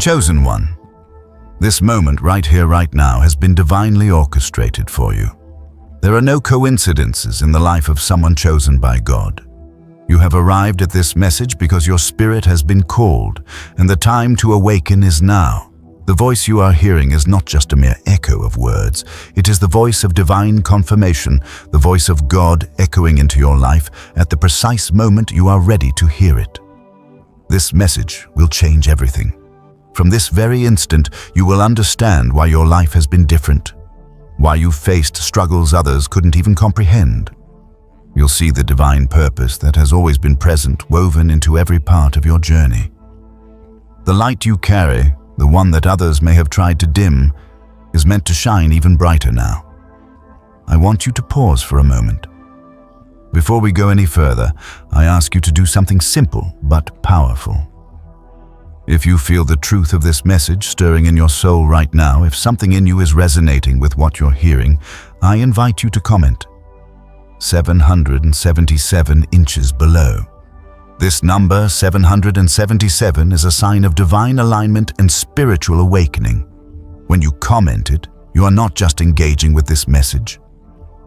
Chosen one, this moment right here, right now has been divinely orchestrated for you. There are no coincidences in the life of someone chosen by God. You have arrived at this message because your spirit has been called, and the time to awaken is now. The voice you are hearing is not just a mere echo of words. It is the voice of divine confirmation, the voice of God echoing into your life at the precise moment you are ready to hear it. This message will change everything. From this very instant, you will understand why your life has been different, why you faced struggles others couldn't even comprehend. You'll see the divine purpose that has always been present, woven into every part of your journey. The light you carry, the one that others may have tried to dim, is meant to shine even brighter now. I want you to pause for a moment. Before we go any further, I ask you to do something simple but powerful. If you feel the truth of this message stirring in your soul right now, if something in you is resonating with what you're hearing, I invite you to comment 777 inches below. This number, 777, is a sign of divine alignment and spiritual awakening. When you comment it, you are not just engaging with this message.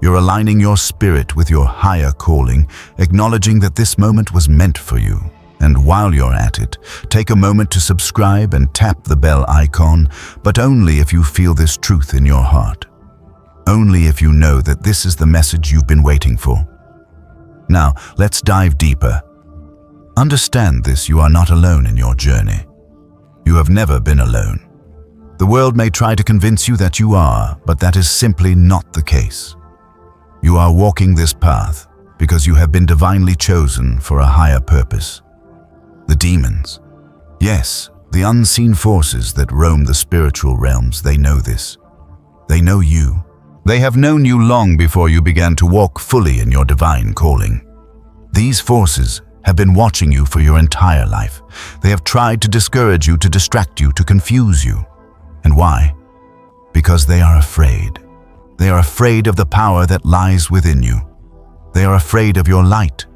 You're aligning your spirit with your higher calling, acknowledging that this moment was meant for you. And while you're at it, take a moment to subscribe and tap the bell icon, but only if you feel this truth in your heart. Only if you know that this is the message you've been waiting for. Now, let's dive deeper. Understand this: you are not alone in your journey. You have never been alone. The world may try to convince you that you are, but that is simply not the case. You are walking this path because you have been divinely chosen for a higher purpose. The demons, yes, the unseen forces that roam the spiritual realms, they know this. They know you. They have known you long before you began to walk fully in your divine calling. These forces have been watching you for your entire life. They have tried to discourage you, to distract you, to confuse you. And why? Because they are afraid. They are afraid of the power that lies within you. They are afraid of your light.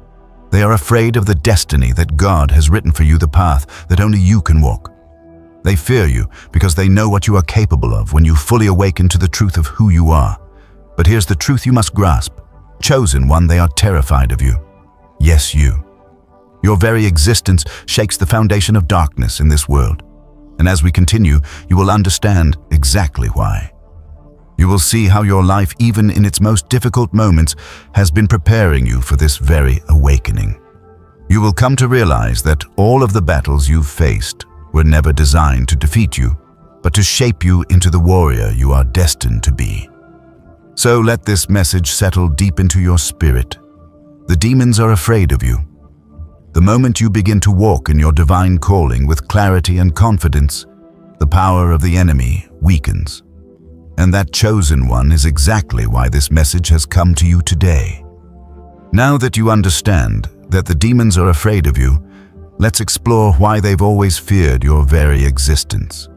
They are afraid of the destiny that God has written for you, the path that only you can walk. They fear you because they know what you are capable of when you fully awaken to the truth of who you are. But here's the truth you must grasp. Chosen one, they are terrified of you. Yes, you. Your very existence shakes the foundation of darkness in this world. And as we continue, you will understand exactly why. You will see how your life, even in its most difficult moments, has been preparing you for this very awakening. You will come to realize that all of the battles you've faced were never designed to defeat you, but to shape you into the warrior you are destined to be. So let this message settle deep into your spirit. The demons are afraid of you. The moment you begin to walk in your divine calling with clarity and confidence, the power of the enemy weakens. And that chosen one is exactly why this message has come to you today. Now that you understand that the demons are afraid of you, let's explore why they've always feared your very existence.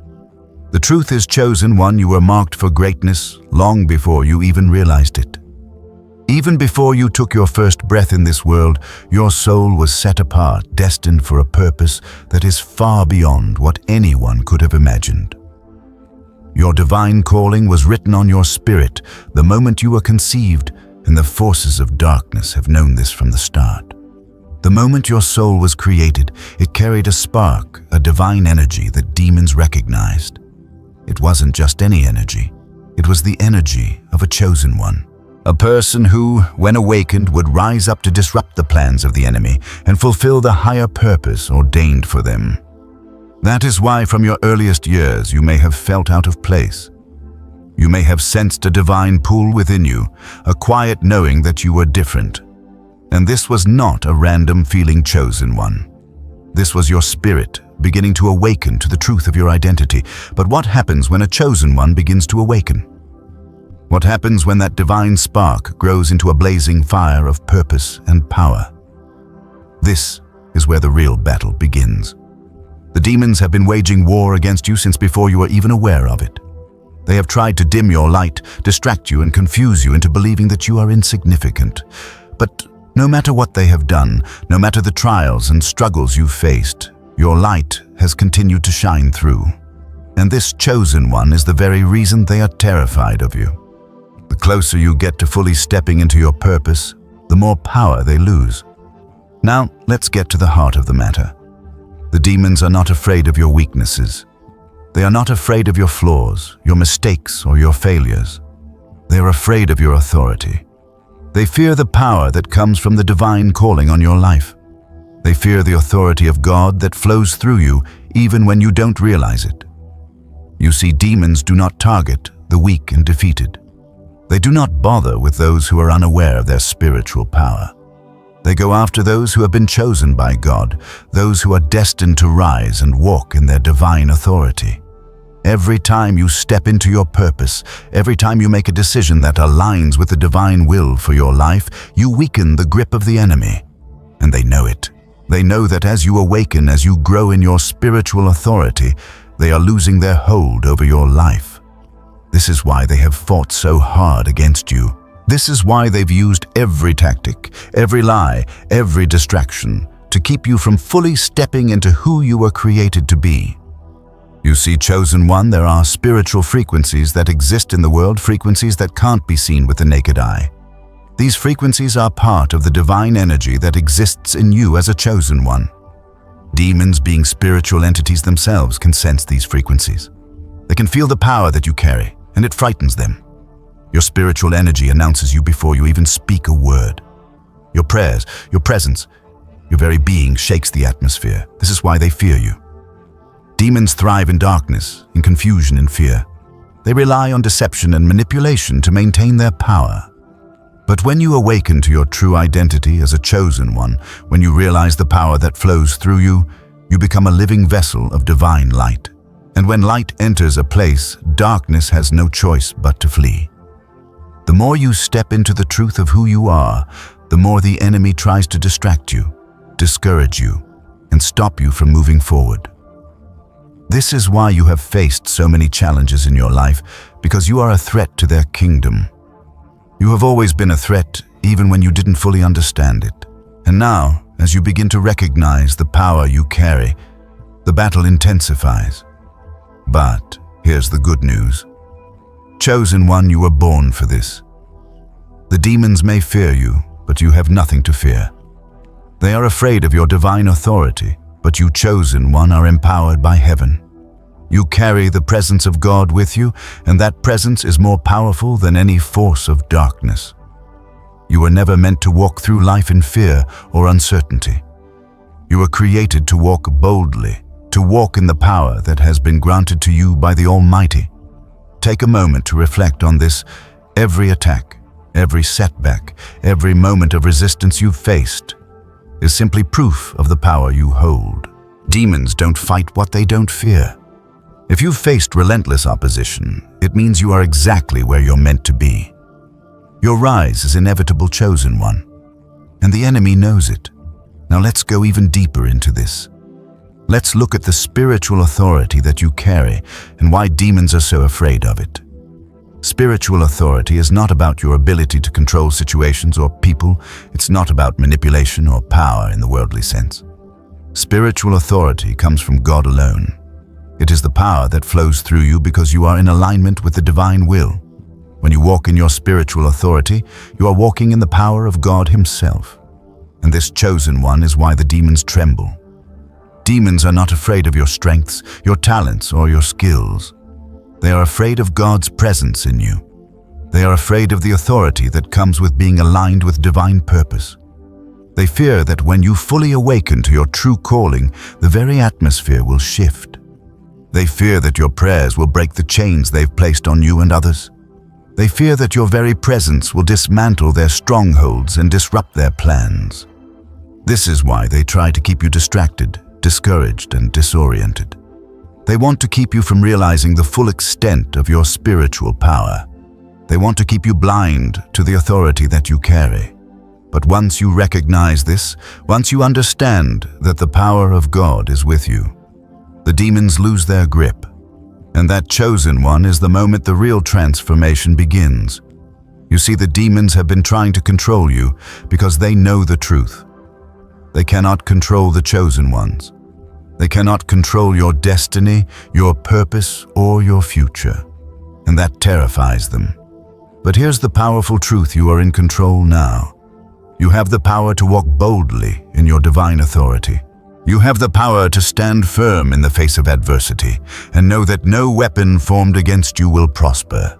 The truth is, chosen one, you were marked for greatness long before you even realized it. Even before you took your first breath in this world, your soul was set apart, destined for a purpose that is far beyond what anyone could have imagined. Your divine calling was written on your spirit the moment you were conceived, and the forces of darkness have known this from the start. The moment your soul was created, it carried a spark, a divine energy that demons recognized. It wasn't just any energy. It was the energy of a chosen one. A person who, when awakened, would rise up to disrupt the plans of the enemy and fulfill the higher purpose ordained for them. That is why from your earliest years you may have felt out of place. You may have sensed a divine pull within you, a quiet knowing that you were different. And this was not a random feeling, chosen one. This was your spirit beginning to awaken to the truth of your identity. But what happens when a chosen one begins to awaken? What happens when that divine spark grows into a blazing fire of purpose and power? This is where the real battle begins. The demons have been waging war against you since before you were even aware of it. They have tried to dim your light, distract you, and confuse you into believing that you are insignificant. But no matter what they have done, no matter the trials and struggles you've faced, your light has continued to shine through. And this chosen one is the very reason they are terrified of you. The closer you get to fully stepping into your purpose, the more power they lose. Now, let's get to the heart of the matter. The demons are not afraid of your weaknesses. They are not afraid of your flaws, your mistakes, or your failures. They are afraid of your authority. They fear the power that comes from the divine calling on your life. They fear the authority of God that flows through you even when you don't realize it. You see, demons do not target the weak and defeated. They do not bother with those who are unaware of their spiritual power. They go after those who have been chosen by God, those who are destined to rise and walk in their divine authority. Every time you step into your purpose, every time you make a decision that aligns with the divine will for your life, you weaken the grip of the enemy. And they know it. They know that as you awaken, as you grow in your spiritual authority, they are losing their hold over your life. This is why they have fought so hard against you. This is why they've used every tactic, every lie, every distraction to keep you from fully stepping into who you were created to be. You see, chosen one, there are spiritual frequencies that exist in the world, frequencies that can't be seen with the naked eye. These frequencies are part of the divine energy that exists in you as a chosen one. Demons, being spiritual entities themselves, can sense these frequencies. They can feel the power that you carry, and it frightens them. Your spiritual energy announces you before you even speak a word. Your prayers, your presence, your very being shakes the atmosphere. This is why they fear you. Demons thrive in darkness, in confusion and fear. They rely on deception and manipulation to maintain their power. But when you awaken to your true identity as a chosen one, when you realize the power that flows through you, you become a living vessel of divine light. And when light enters a place, darkness has no choice but to flee. The more you step into the truth of who you are, the more the enemy tries to distract you, discourage you, and stop you from moving forward. This is why you have faced so many challenges in your life, because you are a threat to their kingdom. You have always been a threat, even when you didn't fully understand it. And now, as you begin to recognize the power you carry, the battle intensifies. But here's the good news. Chosen one, you were born for this. The demons may fear you, but you have nothing to fear. They are afraid of your divine authority, but you, chosen one, are empowered by heaven. You carry the presence of God with you, and that presence is more powerful than any force of darkness. You were never meant to walk through life in fear or uncertainty. You were created to walk boldly, to walk in the power that has been granted to you by the Almighty. Take a moment to reflect on this. Every attack, every setback, every moment of resistance you've faced is simply proof of the power you hold. Demons don't fight what they don't fear. If you've faced relentless opposition, it means you are exactly where you're meant to be. Your rise is inevitable, chosen one, and the enemy knows it. Now let's go even deeper into this. Let's look at the spiritual authority that you carry and why demons are so afraid of it. Spiritual authority is not about your ability to control situations or people. It's not about manipulation or power in the worldly sense. Spiritual authority comes from God alone. It is the power that flows through you because you are in alignment with the divine will. When you walk in your spiritual authority, you are walking in the power of God Himself. And this chosen one is why the demons tremble. Demons are not afraid of your strengths, your talents, or your skills. They are afraid of God's presence in you. They are afraid of the authority that comes with being aligned with divine purpose. They fear that when you fully awaken to your true calling, the very atmosphere will shift. They fear that your prayers will break the chains they've placed on you and others. They fear that your very presence will dismantle their strongholds and disrupt their plans. This is why they try to keep you distracted, discouraged, and disoriented. They want to keep you from realizing the full extent of your spiritual power. They want to keep you blind to the authority that you carry. But once you recognize this, once you understand that the power of God is with you, the demons lose their grip. And that chosen one is the moment the real transformation begins. You see, the demons have been trying to control you because they know the truth. They cannot control the chosen ones. They cannot control your destiny, your purpose, or your future. And that terrifies them. But here's the powerful truth: you are in control now. You have the power to walk boldly in your divine authority. You have the power to stand firm in the face of adversity and know that no weapon formed against you will prosper.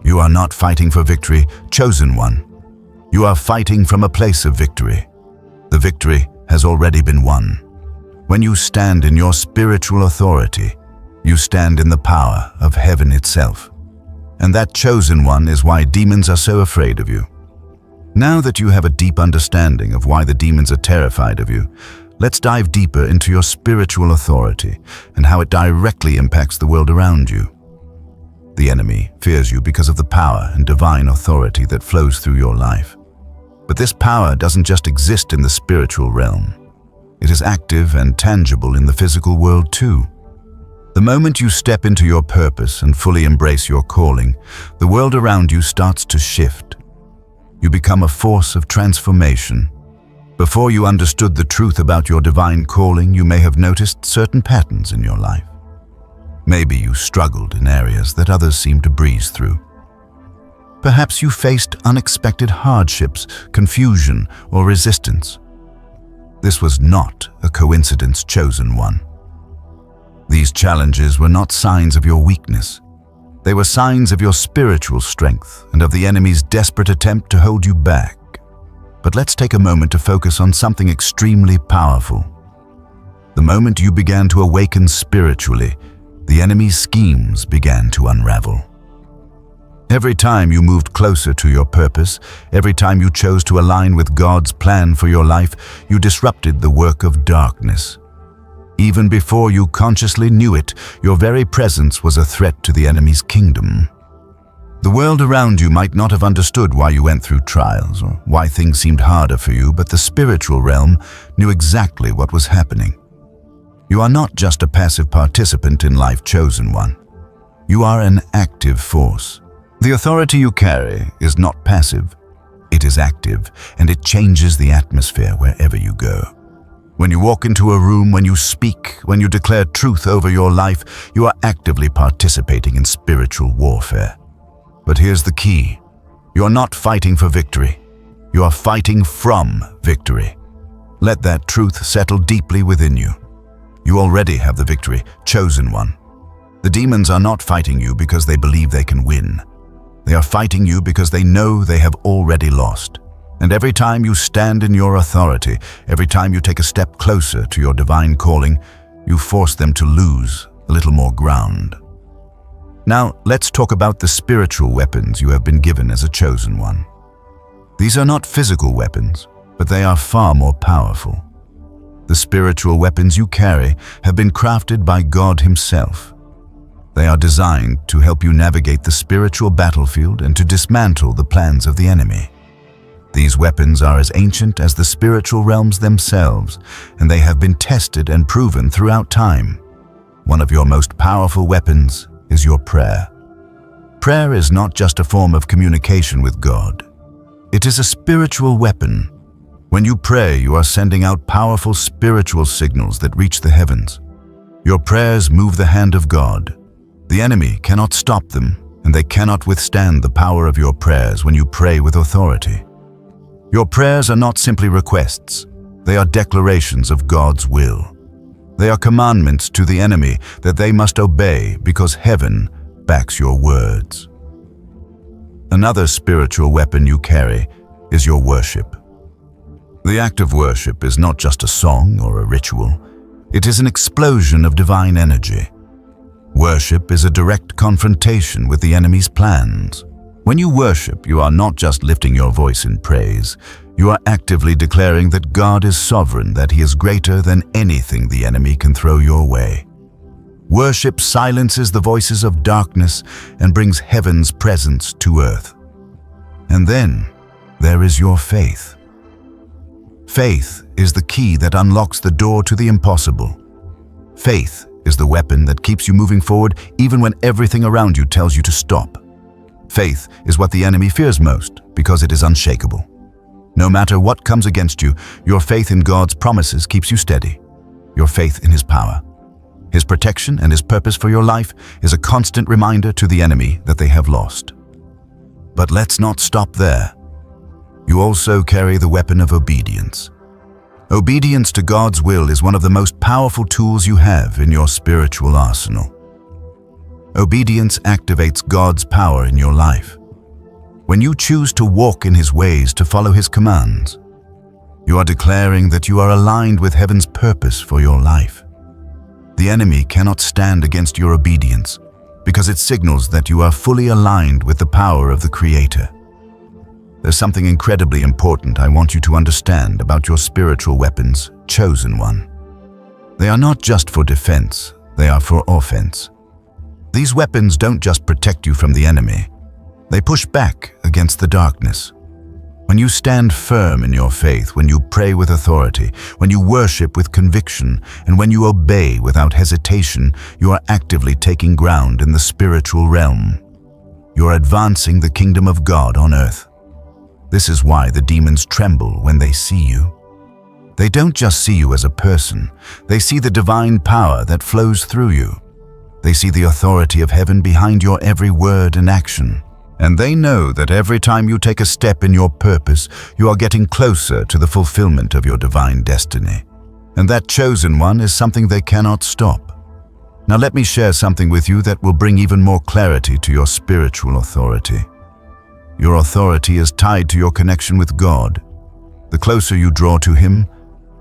You are not fighting for victory, chosen one. You are fighting from a place of victory. The victory has already been won. When you stand in your spiritual authority, you stand in the power of heaven itself. And that chosen one is why demons are so afraid of you. Now that you have a deep understanding of why the demons are terrified of you, let's dive deeper into your spiritual authority and how it directly impacts the world around you. The enemy fears you because of the power and divine authority that flows through your life. But this power doesn't just exist in the spiritual realm. It is active and tangible in the physical world too. The moment you step into your purpose and fully embrace your calling, the world around you starts to shift. You become a force of transformation. Before you understood the truth about your divine calling, you may have noticed certain patterns in your life. Maybe you struggled in areas that others seemed to breeze through. Perhaps you faced unexpected hardships, confusion, or resistance. This was not a coincidence, chosen one. These challenges were not signs of your weakness. They were signs of your spiritual strength and of the enemy's desperate attempt to hold you back. But let's take a moment to focus on something extremely powerful. The moment you began to awaken spiritually, the enemy's schemes began to unravel. Every time you moved closer to your purpose, every time you chose to align with God's plan for your life, you disrupted the work of darkness. Even before you consciously knew it, your very presence was a threat to the enemy's kingdom. The world around you might not have understood why you went through trials or why things seemed harder for you, but the spiritual realm knew exactly what was happening. You are not just a passive participant in life, chosen one. You are an active force. The authority you carry is not passive. It is active, and it changes the atmosphere wherever you go. When you walk into a room, when you speak, when you declare truth over your life, you are actively participating in spiritual warfare. But here's the key. You are not fighting for victory. You are fighting from victory. Let that truth settle deeply within you. You already have the victory, chosen one. The demons are not fighting you because they believe they can win. They are fighting you because they know they have already lost. And every time you stand in your authority, every time you take a step closer to your divine calling, you force them to lose a little more ground. Now, let's talk about the spiritual weapons you have been given as a chosen one. These are not physical weapons, but they are far more powerful. The spiritual weapons you carry have been crafted by God Himself. They are designed to help you navigate the spiritual battlefield and to dismantle the plans of the enemy. These weapons are as ancient as the spiritual realms themselves, and they have been tested and proven throughout time. One of your most powerful weapons is your prayer. Prayer is not just a form of communication with God. It is a spiritual weapon. When you pray, you are sending out powerful spiritual signals that reach the heavens. Your prayers move the hand of God. The enemy cannot stop them, and they cannot withstand the power of your prayers when you pray with authority. Your prayers are not simply requests. They are declarations of God's will. They are commandments to the enemy that they must obey because heaven backs your words. Another spiritual weapon you carry is your worship. The act of worship is not just a song or a ritual. It is an explosion of divine energy. Worship is a direct confrontation with the enemy's plans. When you worship, you are not just lifting your voice in praise. You are actively declaring that God is sovereign, that He is greater than anything the enemy can throw your way. Worship silences the voices of darkness and brings heaven's presence to earth. And then there is your faith. Faith is the key that unlocks the door to the impossible. Faith is the weapon that keeps you moving forward even when everything around you tells you to stop. Faith is what the enemy fears most because it is unshakable. No matter what comes against you, your faith in God's promises keeps you steady. your faith in His power. His protection and His purpose for your life is a constant reminder to the enemy that they have lost. But let's not stop there. You also carry the weapon of obedience. Obedience to God's will is one of the most powerful tools you have in your spiritual arsenal. Obedience activates God's power in your life. When you choose to walk in His ways, to follow His commands, you are declaring that you are aligned with heaven's purpose for your life. The enemy cannot stand against your obedience because it signals that you are fully aligned with the power of the Creator. There's something incredibly important I want you to understand about your spiritual weapons, chosen one. They are not just for defense, they are for offense. These weapons don't just protect you from the enemy, they push back against the darkness. When you stand firm in your faith, when you pray with authority, when you worship with conviction, and when you obey without hesitation, you are actively taking ground in the spiritual realm. You are advancing the kingdom of God on earth. This is why the demons tremble when they see you. They don't just see you as a person, they see the divine power that flows through you. They see the authority of heaven behind your every word and action. And they know that every time you take a step in your purpose, you are getting closer to the fulfillment of your divine destiny. And that chosen one is something they cannot stop. Now let me share something with you that will bring even more clarity to your spiritual authority. Your authority is tied to your connection with God. The closer you draw to Him,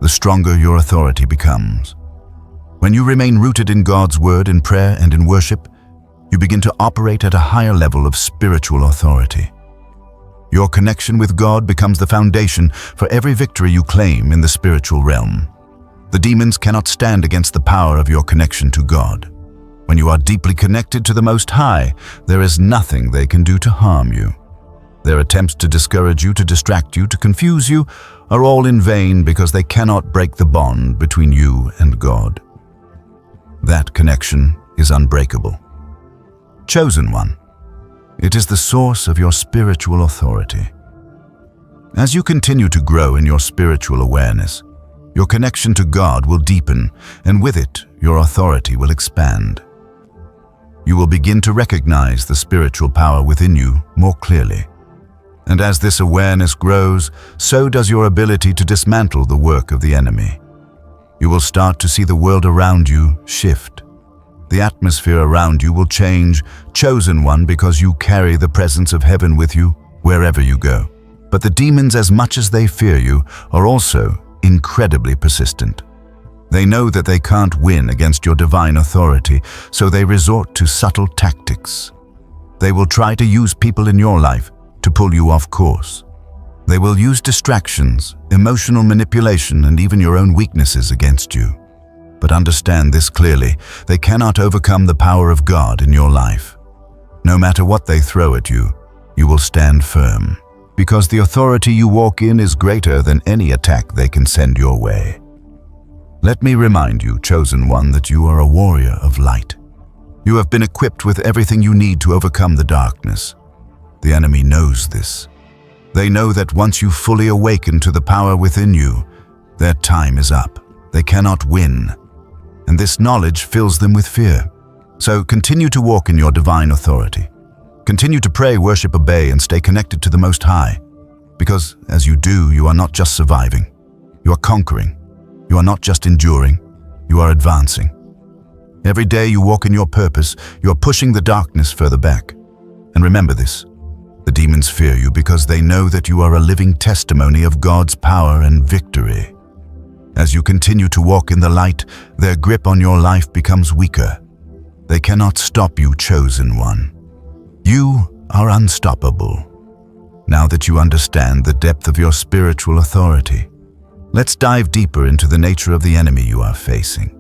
the stronger your authority becomes. When you remain rooted in God's word, in prayer and in worship, you begin to operate at a higher level of spiritual authority. Your connection with God becomes the foundation for every victory you claim in the spiritual realm. The demons cannot stand against the power of your connection to God. When you are deeply connected to the Most High, there is nothing they can do to harm you. Their attempts to discourage you, to distract you, to confuse you, are all in vain because they cannot break the bond between you and God. That connection is unbreakable. Chosen one. It is the source of your spiritual authority. As you continue to grow in your spiritual awareness, your connection to God will deepen, and with it, your authority will expand. You will begin to recognize the spiritual power within you more clearly. And as this awareness grows, so does your ability to dismantle the work of the enemy. You will start to see the world around you shift. The atmosphere around you will change, chosen one, because you carry the presence of heaven with you wherever you go. But the demons, as much as they fear you, are also incredibly persistent. They know that they can't win against your divine authority, so they resort to subtle tactics. They will try to use people in your life to pull you off course. They will use distractions, emotional manipulation, and even your own weaknesses against you. But understand this clearly, they cannot overcome the power of God in your life. No matter what they throw at you, you will stand firm, because the authority you walk in is greater than any attack they can send your way. Let me remind you, chosen one, that you are a warrior of light. You have been equipped with everything you need to overcome the darkness. The enemy knows this. They know that once you fully awaken to the power within you, their time is up. They cannot win. And this knowledge fills them with fear. So continue to walk in your divine authority. Continue to pray, worship, obey, and stay connected to the Most High. Because as you do, you are not just surviving. You are conquering. You are not just enduring. You are advancing. Every day you walk in your purpose, you are pushing the darkness further back. And remember this. The demons fear you because they know that you are a living testimony of God's power and victory. As you continue to walk in the light, their grip on your life becomes weaker. They cannot stop you, chosen one. You are unstoppable. Now that you understand the depth of your spiritual authority, let's dive deeper into the nature of the enemy you are facing.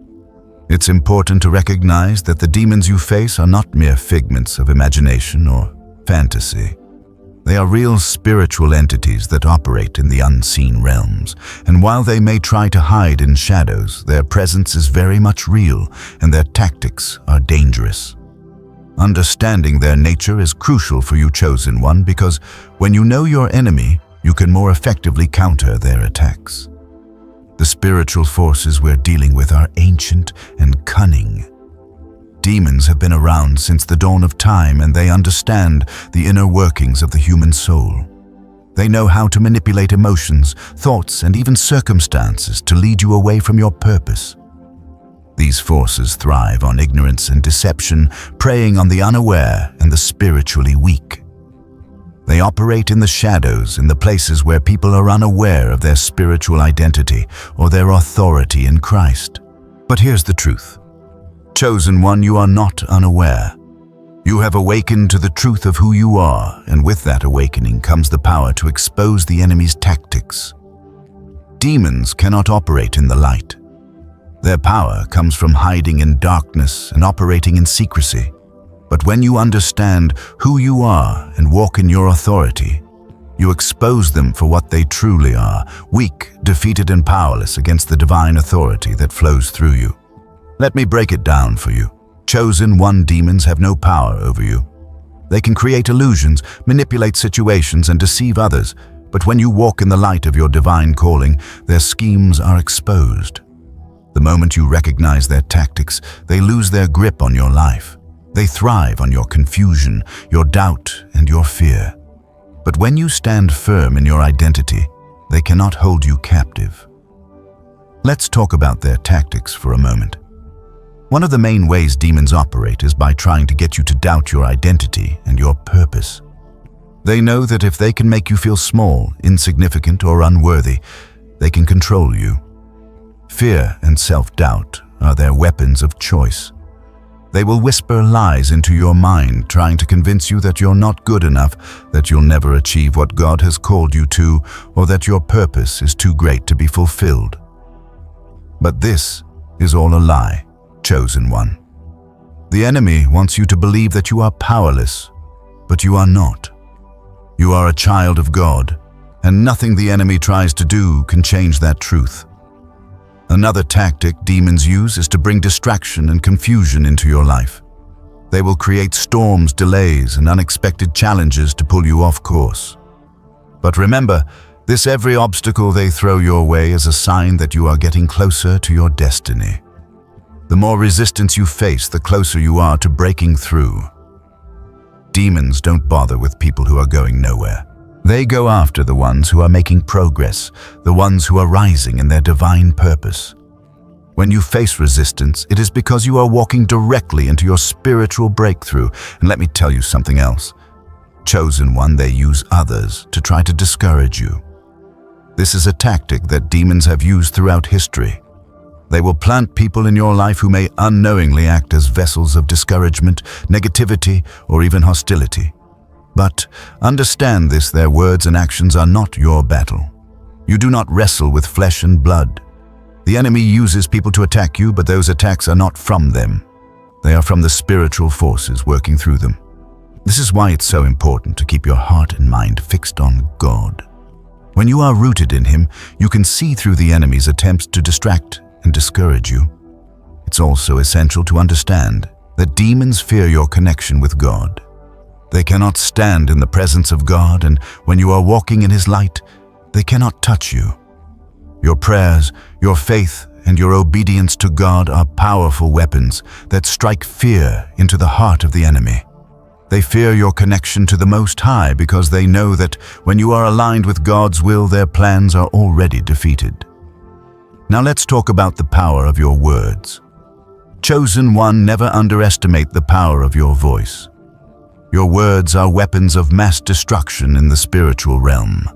It's important to recognize that the demons you face are not mere figments of imagination or fantasy. They are real spiritual entities that operate in the unseen realms, and while they may try to hide in shadows, their presence is very much real, and their tactics are dangerous. Understanding their nature is crucial for you, chosen one, because when you know your enemy, you can more effectively counter their attacks. The spiritual forces we're dealing with are ancient and cunning. Demons have been around since the dawn of time, and they understand the inner workings of the human soul. They know how to manipulate emotions, thoughts, and even circumstances to lead you away from your purpose. These forces thrive on ignorance and deception, preying on the unaware and the spiritually weak. They operate in the shadows, in the places where people are unaware of their spiritual identity or their authority in Christ. But here's the truth. Chosen one, you are not unaware. You have awakened to the truth of who you are, and with that awakening comes the power to expose the enemy's tactics. Demons cannot operate in the light. Their power comes from hiding in darkness and operating in secrecy. But when you understand who you are and walk in your authority, you expose them for what they truly are, weak, defeated, and powerless against the divine authority that flows through you. Let me break it down for you. Chosen one, demons have no power over you. They can create illusions, manipulate situations, and deceive others, but when you walk in the light of your divine calling, their schemes are exposed. The moment you recognize their tactics, they lose their grip on your life. They thrive on your confusion, your doubt, and your fear. But when you stand firm in your identity, they cannot hold you captive. Let's talk about their tactics for a moment. One of the main ways demons operate is by trying to get you to doubt your identity and your purpose. They know that if they can make you feel small, insignificant, or unworthy, they can control you. Fear and self-doubt are their weapons of choice. They will whisper lies into your mind, trying to convince you that you're not good enough, that you'll never achieve what God has called you to, or that your purpose is too great to be fulfilled. But this is all a lie, chosen one. The enemy wants you to believe that you are powerless, but you are not. You are a child of God, and nothing the enemy tries to do can change that truth. Another tactic demons use is to bring distraction and confusion into your life. They will create storms, delays, and unexpected challenges to pull you off course. But remember, this every obstacle they throw your way is a sign that you are getting closer to your destiny. The more resistance you face, the closer you are to breaking through. Demons don't bother with people who are going nowhere. They go after the ones who are making progress, the ones who are rising in their divine purpose. When you face resistance, it is because you are walking directly into your spiritual breakthrough. And let me tell you something else. Chosen one, they use others to try to discourage you. This is a tactic that demons have used throughout history. They will plant people in your life who may unknowingly act as vessels of discouragement, negativity, or even hostility. But understand this, their words and actions are not your battle. You do not wrestle with flesh and blood. The enemy uses people to attack you, but those attacks are not from them. They are from the spiritual forces working through them. This is why it's so important to keep your heart and mind fixed on God. When you are rooted in Him, you can see through the enemy's attempts to distract and discourage you. It's also essential to understand that demons fear your connection with God. They cannot stand in the presence of God, and when you are walking in His light, they cannot touch you. Your prayers, your faith, and your obedience to God are powerful weapons that strike fear into the heart of the enemy. They fear your connection to the Most High because they know that when you are aligned with God's will, their plans are already defeated. Now let's talk about the power of your words. Chosen one, never underestimate the power of your voice. Your words are weapons of mass destruction in the spiritual realm.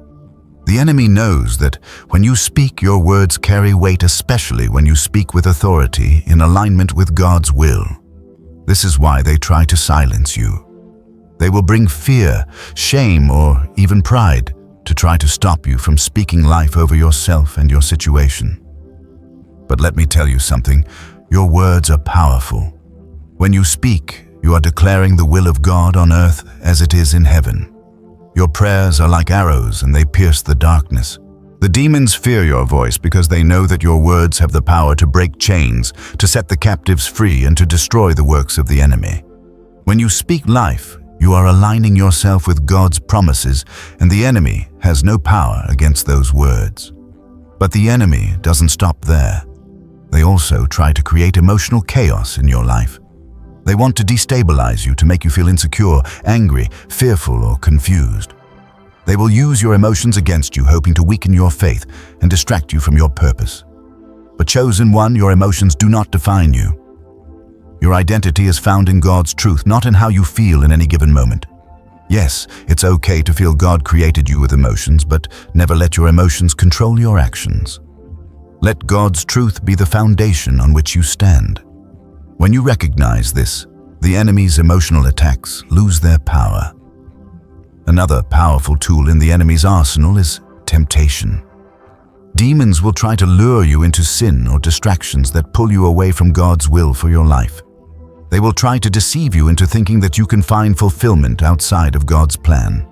The enemy knows that when you speak, your words carry weight, especially when you speak with authority in alignment with God's will. This is why they try to silence you. They will bring fear, shame, or even pride to try to stop you from speaking life over yourself and your situation. But let me tell you something, your words are powerful. When you speak, you are declaring the will of God on earth as it is in heaven. Your prayers are like arrows and they pierce the darkness. The demons fear your voice because they know that your words have the power to break chains, to set the captives free, and to destroy the works of the enemy. When you speak life, you are aligning yourself with God's promises, and the enemy has no power against those words. But the enemy doesn't stop there. They also try to create emotional chaos in your life. They want to destabilize you, to make you feel insecure, angry, fearful, or confused. They will use your emotions against you, hoping to weaken your faith and distract you from your purpose. But chosen one, your emotions do not define you. Your identity is found in God's truth, not in how you feel in any given moment. Yes, it's okay to feel God created you with emotions, but never let your emotions control your actions. Let God's truth be the foundation on which you stand. When you recognize this, the enemy's emotional attacks lose their power. Another powerful tool in the enemy's arsenal is temptation. Demons will try to lure you into sin or distractions that pull you away from God's will for your life. They will try to deceive you into thinking that you can find fulfillment outside of God's plan.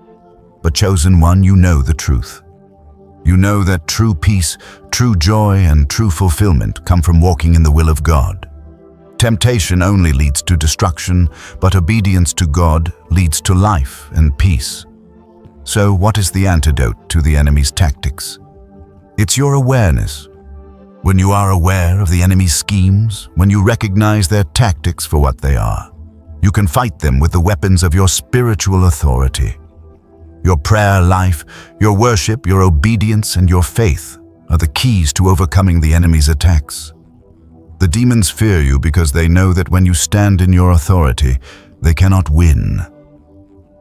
But chosen one, you know the truth. You know that true peace, true joy, and true fulfillment come from walking in the will of God. Temptation only leads to destruction, but obedience to God leads to life and peace. So what is the antidote to the enemy's tactics? It's your awareness. When you are aware of the enemy's schemes, when you recognize their tactics for what they are, you can fight them with the weapons of your spiritual authority. Your prayer life, your worship, your obedience, and your faith are the keys to overcoming the enemy's attacks. The demons fear you because they know that when you stand in your authority, they cannot win.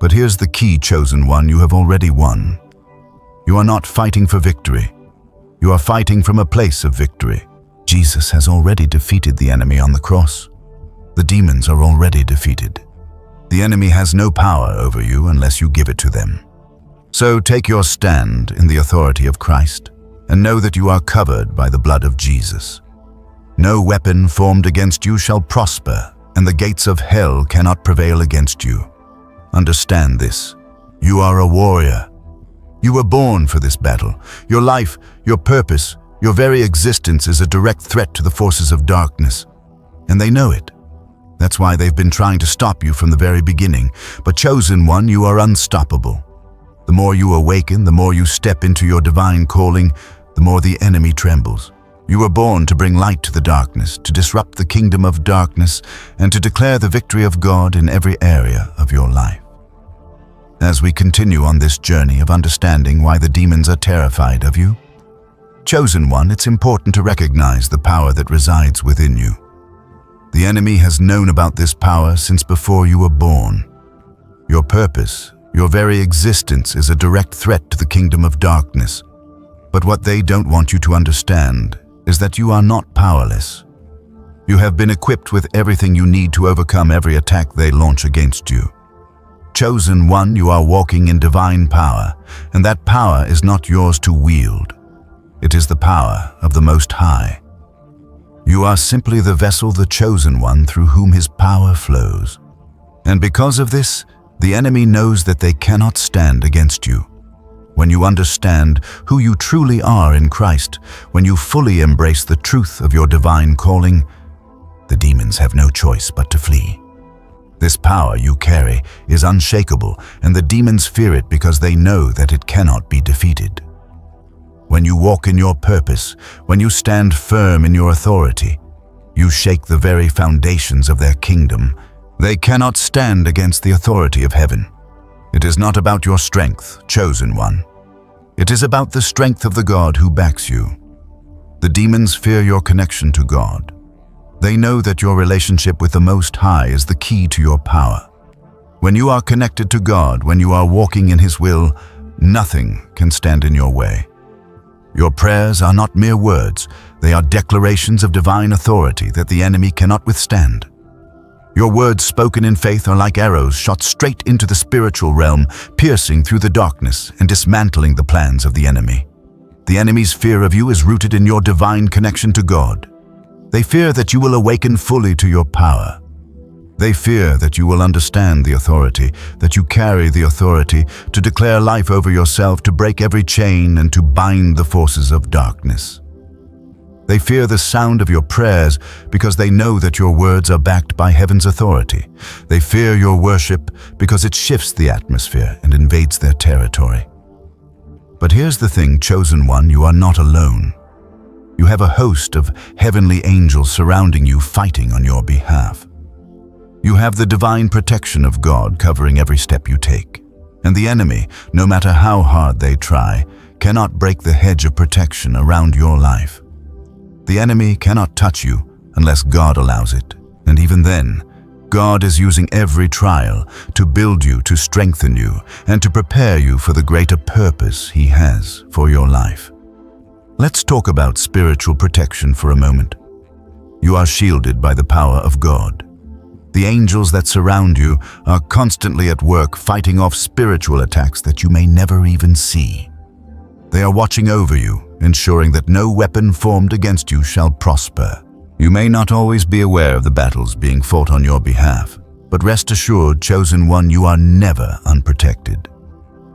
But here's the key, chosen one, you have already won. You are not fighting for victory. You are fighting from a place of victory. Jesus has already defeated the enemy on the cross. The demons are already defeated. The enemy has no power over you unless you give it to them. So take your stand in the authority of Christ and know that you are covered by the blood of Jesus. No weapon formed against you shall prosper, and the gates of hell cannot prevail against you. Understand this. You are a warrior. You were born for this battle. Your life, your purpose, your very existence is a direct threat to the forces of darkness. And they know it. That's why they've been trying to stop you from the very beginning. But chosen one, you are unstoppable. The more you awaken, the more you step into your divine calling, the more the enemy trembles. You were born to bring light to the darkness, to disrupt the kingdom of darkness, and to declare the victory of God in every area of your life. As we continue on this journey of understanding why the demons are terrified of you, chosen one, it's important to recognize the power that resides within you. The enemy has known about this power since before you were born. Your purpose, your very existence is a direct threat to the kingdom of darkness. But what they don't want you to understand is that you are not powerless. You have been equipped with everything you need to overcome every attack they launch against you. Chosen one, you are walking in divine power, and that power is not yours to wield. It is the power of the Most High. You are simply the vessel, the chosen one, through whom His power flows. And because of this, the enemy knows that they cannot stand against you. When you understand who you truly are in Christ, when you fully embrace the truth of your divine calling, the demons have no choice but to flee. This power you carry is unshakable, and the demons fear it because they know that it cannot be defeated. When you walk in your purpose, when you stand firm in your authority, you shake the very foundations of their kingdom. They cannot stand against the authority of heaven. It is not about your strength, chosen one. It is about the strength of the God who backs you. The demons fear your connection to God. They know that your relationship with the Most High is the key to your power. When you are connected to God, when you are walking in His will, nothing can stand in your way. Your prayers are not mere words. They are declarations of divine authority that the enemy cannot withstand. Your words spoken in faith are like arrows shot straight into the spiritual realm, piercing through the darkness and dismantling the plans of the enemy. The enemy's fear of you is rooted in your divine connection to God. They fear that you will awaken fully to your power. They fear that you will understand the authority, that you carry the authority to declare life over yourself, to break every chain and to bind the forces of darkness. They fear the sound of your prayers because they know that your words are backed by heaven's authority. They fear your worship because it shifts the atmosphere and invades their territory. But here's the thing, chosen one, you are not alone. You have a host of heavenly angels surrounding you, fighting on your behalf. You have the divine protection of God covering every step you take. And the enemy, no matter how hard they try, cannot break the hedge of protection around your life. The enemy cannot touch you unless God allows it. And even then, God is using every trial to build you, to strengthen you, and to prepare you for the greater purpose He has for your life. Let's talk about spiritual protection for a moment. You are shielded by the power of God. The angels that surround you are constantly at work fighting off spiritual attacks that you may never even see. They are watching over you, ensuring that no weapon formed against you shall prosper. You may not always be aware of the battles being fought on your behalf, but rest assured, chosen one, you are never unprotected.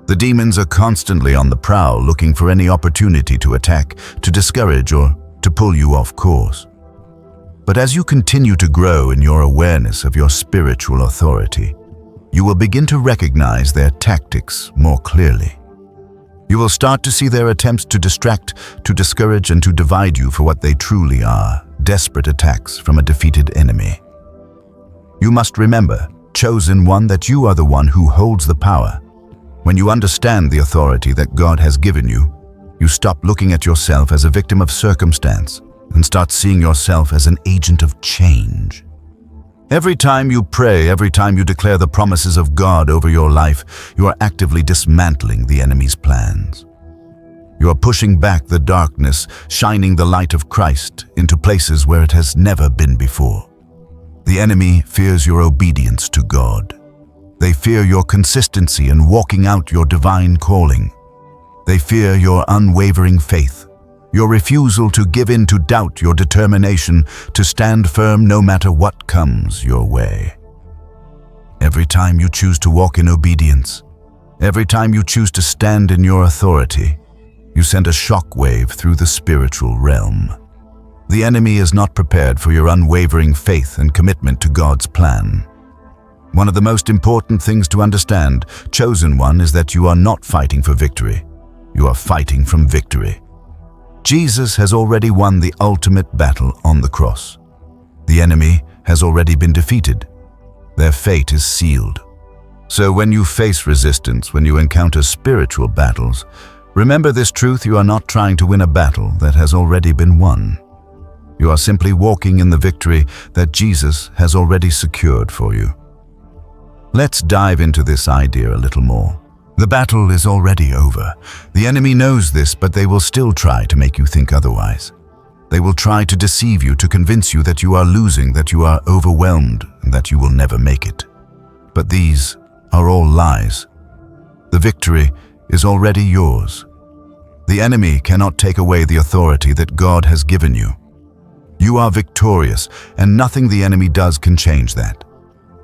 The demons are constantly on the prowl, looking for any opportunity to attack, to discourage, or to pull you off course. But as you continue to grow in your awareness of your spiritual authority, you will begin to recognize their tactics more clearly. You will start to see their attempts to distract, to discourage, and to divide you for what they truly are: desperate attacks from a defeated enemy. You must remember, chosen one, that you are the one who holds the power. When you understand the authority that God has given you, you stop looking at yourself as a victim of circumstance and start seeing yourself as an agent of change. Every time you pray, every time you declare the promises of God over your life, you are actively dismantling the enemy's plans. You are pushing back the darkness, shining the light of Christ into places where it has never been before. The enemy fears your obedience to God. They fear your consistency in walking out your divine calling. They fear your unwavering faith, your refusal to give in to doubt, your determination to stand firm no matter what comes your way. Every time you choose to walk in obedience, every time you choose to stand in your authority, you send a shockwave through the spiritual realm. The enemy is not prepared for your unwavering faith and commitment to God's plan. One of the most important things to understand, chosen one, is that you are not fighting for victory. You are fighting from victory. Jesus has already won the ultimate battle on the cross. The enemy has already been defeated. Their fate is sealed. So when you face resistance, when you encounter spiritual battles, remember this truth: you are not trying to win a battle that has already been won. You are simply walking in the victory that Jesus has already secured for you. Let's dive into this idea a little more. The battle is already over. The enemy knows this, but they will still try to make you think otherwise. They will try to deceive you, to convince you that you are losing, that you are overwhelmed, and that you will never make it. But these are all lies. The victory is already yours. The enemy cannot take away the authority that God has given you. You are victorious, and nothing the enemy does can change that.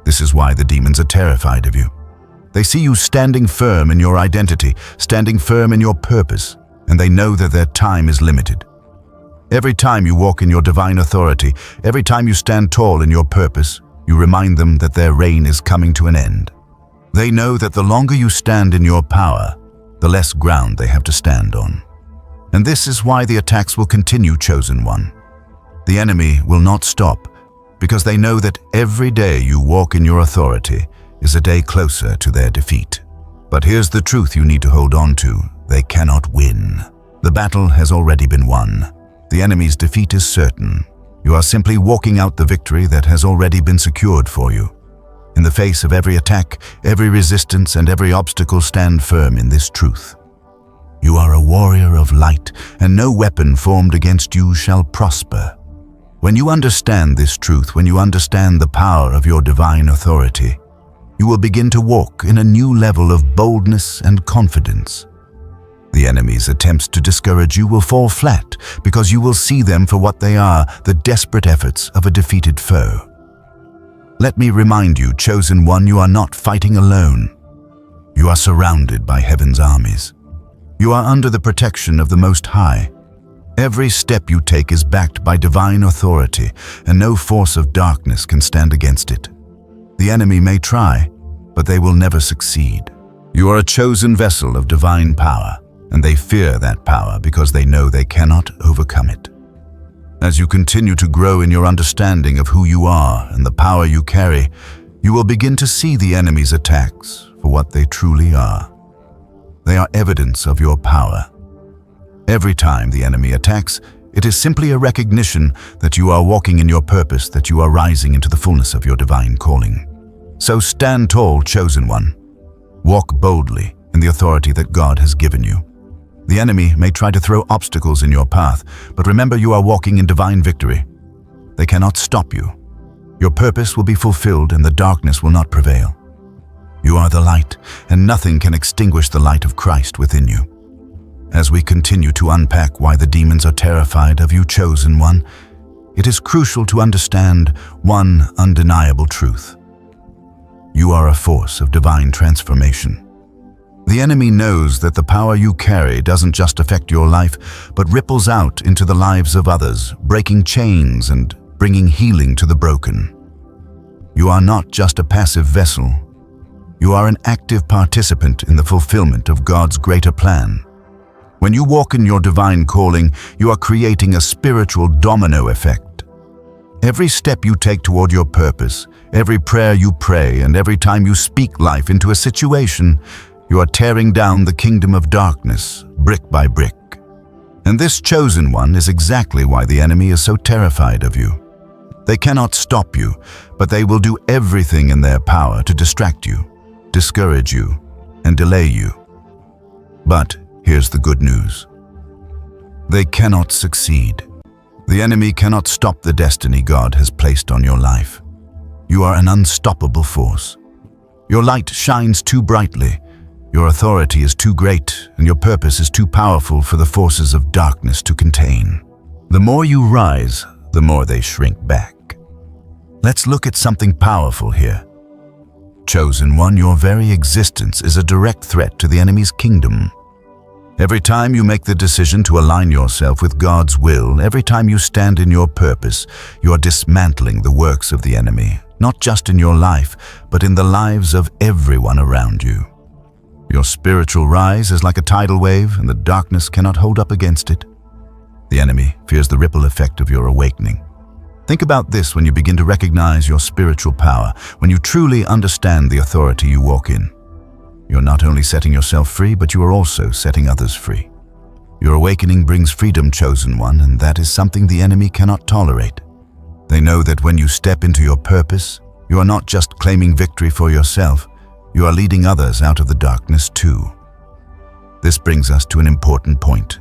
This is why the demons are terrified of you. They see you standing firm in your identity, standing firm in your purpose, and they know that their time is limited. Every time you walk in your divine authority, every time you stand tall in your purpose, you remind them that their reign is coming to an end. They know that the longer you stand in your power, the less ground they have to stand on. And this is why the attacks will continue, chosen one. The enemy will not stop, because they know that every day you walk in your authority is a day closer to their defeat. But here's the truth you need to hold on to: they cannot win. The battle has already been won. The enemy's defeat is certain. You are simply walking out the victory that has already been secured for you. In the face of every attack, every resistance, and every obstacle, stand firm in this truth. You are a warrior of light, and no weapon formed against you shall prosper. When you understand this truth, when you understand the power of your divine authority, you will begin to walk in a new level of boldness and confidence. The enemy's attempts to discourage you will fall flat, because you will see them for what they are: the desperate efforts of a defeated foe. Let me remind you, chosen one, you are not fighting alone. You are surrounded by heaven's armies. You are under the protection of the Most High. Every step you take is backed by divine authority, and no force of darkness can stand against it. The enemy may try, but they will never succeed. You are a chosen vessel of divine power, and they fear that power because they know they cannot overcome it. As you continue to grow in your understanding of who you are and the power you carry, you will begin to see the enemy's attacks for what they truly are. They are evidence of your power. Every time the enemy attacks, it is simply a recognition that you are walking in your purpose, that you are rising into the fullness of your divine calling. So stand tall, chosen one. Walk boldly in the authority that God has given you. The enemy may try to throw obstacles in your path, but remember you are walking in divine victory. They cannot stop you. Your purpose will be fulfilled and the darkness will not prevail. You are the light, and nothing can extinguish the light of Christ within you. As we continue to unpack why the demons are terrified of you, chosen one, it is crucial to understand one undeniable truth. You are a force of divine transformation. The enemy knows that the power you carry doesn't just affect your life, but ripples out into the lives of others, breaking chains and bringing healing to the broken. You are not just a passive vessel. You are an active participant in the fulfillment of God's greater plan. When you walk in your divine calling, you are creating a spiritual domino effect. Every step you take toward your purpose, every prayer you pray, and every time you speak life into a situation, you are tearing down the kingdom of darkness, brick by brick. And this chosen one is exactly why the enemy is so terrified of you. They cannot stop you, but they will do everything in their power to distract you, discourage you, and delay you. But here's the good news. They cannot succeed. The enemy cannot stop the destiny God has placed on your life. You are an unstoppable force. Your light shines too brightly. Your authority is too great, and your purpose is too powerful for the forces of darkness to contain. The more you rise, the more they shrink back. Let's look at something powerful here. Chosen one, your very existence is a direct threat to the enemy's kingdom. Every time you make the decision to align yourself with God's will, every time you stand in your purpose, you are dismantling the works of the enemy, not just in your life, but in the lives of everyone around you. Your spiritual rise is like a tidal wave, and the darkness cannot hold up against it. The enemy fears the ripple effect of your awakening. Think about this when you begin to recognize your spiritual power, when you truly understand the authority you walk in. You're not only setting yourself free, but you are also setting others free. Your awakening brings freedom, chosen one, and that is something the enemy cannot tolerate. They know that when you step into your purpose, you are not just claiming victory for yourself, you are leading others out of the darkness too. This brings us to an important point.